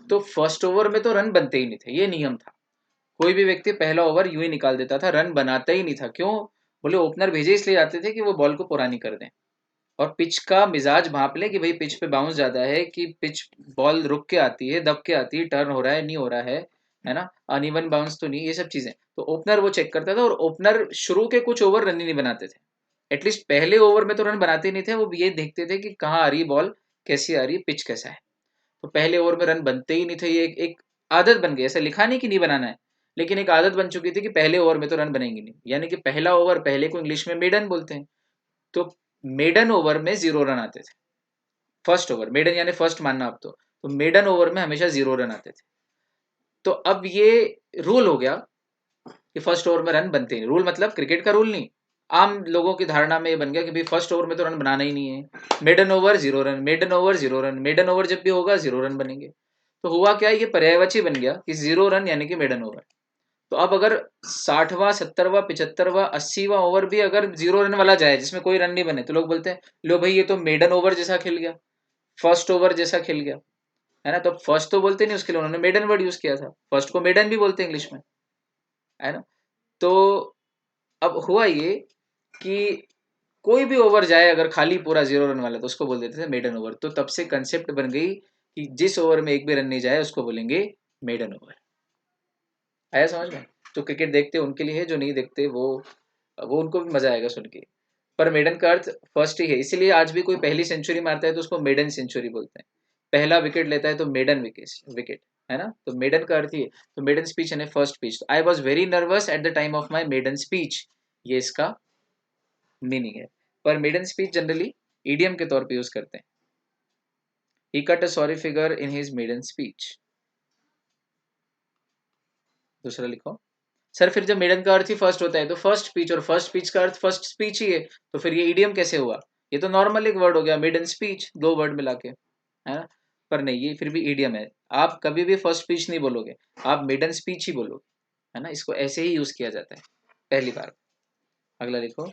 तो फर्स्ट ओवर में तो रन बनते ही नहीं थे, ये नियम था। कोई भी व्यक्ति पहला ओवर यूं ही निकाल देता था, रन बनाता ही नहीं था। क्यों? बोले ओपनर भेजे इसलिए जाते थे कि वो बॉल को पुरानी कर दें और पिच का मिजाज भाप ले कि भाई पिच पे बाउंस ज्यादा है, कि पिच बॉल रुक के आती है, दब के आती है, टर्न हो रहा है नहीं हो रहा है ना, अनइवन बाउंस तो नहीं, ये सब चीजें तो ओपनर वो चेक करता था। और ओपनर शुरू के कुछ ओवर रन ही नहीं बनाते थे, एटलीस्ट पहले ओवर में तो रन बनाते नहीं थे। वो ये देखते थे कि कहाँ आ रही बॉल, कैसी आ रही है, पिच कैसा है। तो पहले ओवर में रन बनते ही नहीं थे। ये एक आदत बन गई, ऐसा लिखा नहीं कि नहीं बनाना है, लेकिन एक आदत बन चुकी थी कि पहले ओवर में तो रन बनेंगे नहीं, यानी कि पहला ओवर, पहले को इंग्लिश में मेडन बोलते हैं। तो मेडन ओवर में 0 रन आते थे। फर्स्ट ओवर, मेडन यानी फर्स्ट मानना आप तो मेडन ओवर में हमेशा 0 रन आते थे। तो अब ये रूल हो गया कि फर्स्ट ओवर में रन बनते नहीं। रूल मतलब क्रिकेट का रूल नहीं, आम लोगों की धारणा में ये बन गया कि भाई फर्स्ट ओवर में तो रन बनाना ही नहीं है, maiden over 0 run, maiden over 0 run, maiden over जब भी होगा 0 रन बनेंगे। तो हुआ क्या, ये पर्यायवाची बन गया कि 0 रन यानी कि मेडन ओवर। तो अब अगर 60वां 70वां 75वां 80वां ओवर भी अगर 0 रन वाला जाए जिसमें कोई रन नहीं बने, तो लोग बोलते हैं लो भाई ये तो मेडन ओवर जैसा खेल गया, फर्स्ट ओवर जैसा खेल गया, है ना। तो फर्स्ट तो बोलते नहीं, उसके लिए उन्होंने मेडन वर्ड यूज किया था। फर्स्ट को मेडन भी बोलते हैं इंग्लिश में, है ना। तो अब हुआ ये कि कोई भी ओवर जाए अगर खाली पूरा 0 रन वाला, तो उसको बोल देते थे मेडन ओवर। तो तब से कंसेप्ट बन गई कि जिस ओवर में एक भी रन नहीं जाए उसको बोलेंगे मेडन ओवर। आया समझ में? तो क्रिकेट देखते उनके लिए है, जो नहीं देखते वो उनको भी मजा आएगा सुन के। पर मेडन का अर्थ फर्स्ट ही है, इसीलिए आज भी कोई पहली सेंचुरी मारता है तो उसको मेडन सेंचुरी बोलते हैं। पहला विकेट लेता है तो मेडन विकेट, है ना। तो मेडन का अर्थ ही है। तो मेडन स्पीच यानी फर्स्ट स्पीच। तो I was very nervous at the time of my maiden speech, ये इसका मीनिंग है। पर मेडन स्पीच जनरली ईडियम के तौर पे यूज करते हैं। He cut a sorry figure in his maiden speech. दूसरा लिखो। सर फिर जब मेडन का अर्थ ही फर्स्ट होता है तो फर्स्ट स्पीच, और फर्स्ट स्पीच का अर्थ फर्स्ट स्पीच ही है, तो फिर ये ईडियम कैसे हुआ? ये तो नॉर्मल एक वर्ड हो गया, मेडन स्पीच 2 वर्ड मिला के, है ना। पर नहीं, ये फिर भी ईडियम है। आप कभी भी फर्स्ट स्पीच नहीं बोलोगे, आप मेडन स्पीच ही बोलोगे, है ना। इसको ऐसे ही यूज किया जाता है पहली बार। अगला लिखो।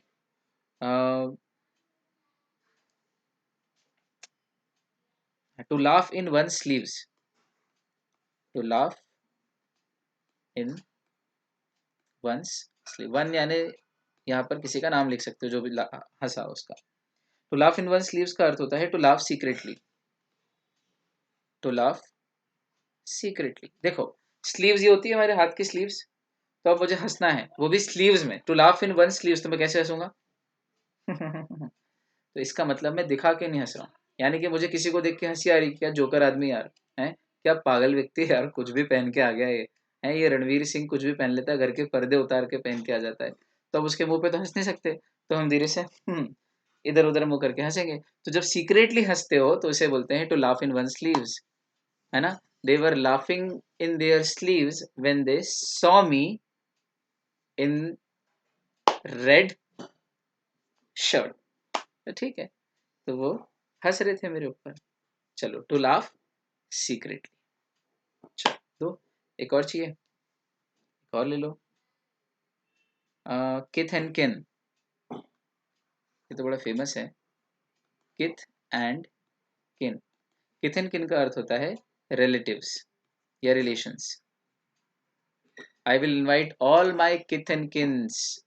To laugh in one sleeves. To laugh in one's sleeve, one यानी यहाँ पर किसी का नाम लिख सकते हो जो भी हंसा उसका। To laugh in one sleeves का अर्थ होता है to laugh secretly. To laugh secretly, देखो स्लीव्स ये होती है हमारे हाथ की स्लीव्स, तो अब मुझे हंसना है वो भी स्लीव्स में। To laugh in one sleeves, तो मैं कैसे हंसूंगा? तो इसका मतलब मैं दिखा के नहीं हंस रहा हूँ, यानी कि मुझे किसी को देख के हंसी आ रही, क्या जोकर आदमी यार है, क्या पागल व्यक्ति है यार, कुछ भी पहन के आ गया ये, है ये रणवीर सिंह कुछ भी पहन लेता है, घर के पर्दे उतार के पहन के आ जाता है। तो अब उसके मुंह पे तो हंस नहीं सकते, तो हम धीरे से इधर उधर मुंह करके हंसेंगे। तो जब सीक्रेटली हंसते हो तो इसे बोलते हैं to laugh in one sleeves, है ना। They were laughing in their sleeves when they saw me in red shirt. तो ठीक है, तो वो हंस रहे थे मेरे ऊपर। चलो, टू लाफ सीक्रेटली। चलो दो, एक और चाहिए, एक और ले लो। किथ एंड किन, ये तो बड़ा फेमस है। किथ एंड किन। किथ एंड किन का अर्थ होता है रिलेटिव्स या relations. I will invite all my kith and kins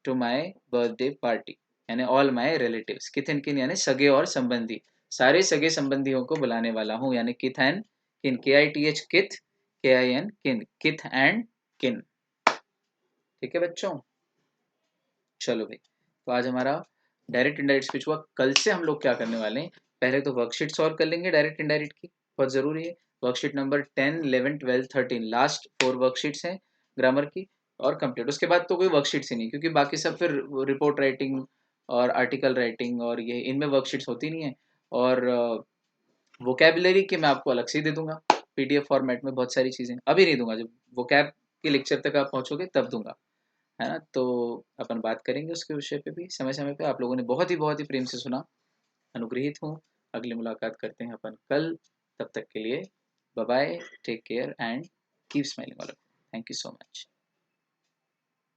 to my birthday party, यानी all my relatives. Kith and kin यानी सगे और संबंधी, सारे सगे संबंधियों को बुलाने वाला हूँ, यानी किथ एंड किन, KITH किथ, KIN किन, किथ एंड किन। ठीक है बच्चों, चलो भाई, तो आज हमारा डायरेक्ट इनडायरेक्ट स्पीच हुआ। कल से हम लोग क्या करने वाले हैं, पहले तो वर्कशीट सॉल्व कर लेंगे डायरेक्ट इनडायरेक्ट की, बहुत ज़रूरी है। वर्कशीट नंबर 10, 11, 12, 13, लास्ट 4 वर्कशीट्स हैं ग्रामर की और कंप्लीट। उसके बाद तो कोई वर्कशीट्स ही नहीं, क्योंकि बाकी सब फिर रिपोर्ट राइटिंग और आर्टिकल राइटिंग और ये इनमें वर्कशीट्स होती नहीं है। और वोकेबलरी के मैं आपको अलग से ही दे दूंगा PDF फॉर्मेट में, बहुत सारी चीज़ें अभी नहीं दूंगा, जब वोकैब के लेक्चर तक आप पहुँचोगे तब दूंगा, है ना। तो अपन बात करेंगे उसके विषय पे भी समय समय पे। आप लोगों ने बहुत ही प्रेम से सुना, अनुग्रहित हूँ। अगली मुलाकात करते हैं अपन कल, तब तक के लिए bye bye, take care and keep smiling all. Thank you so much.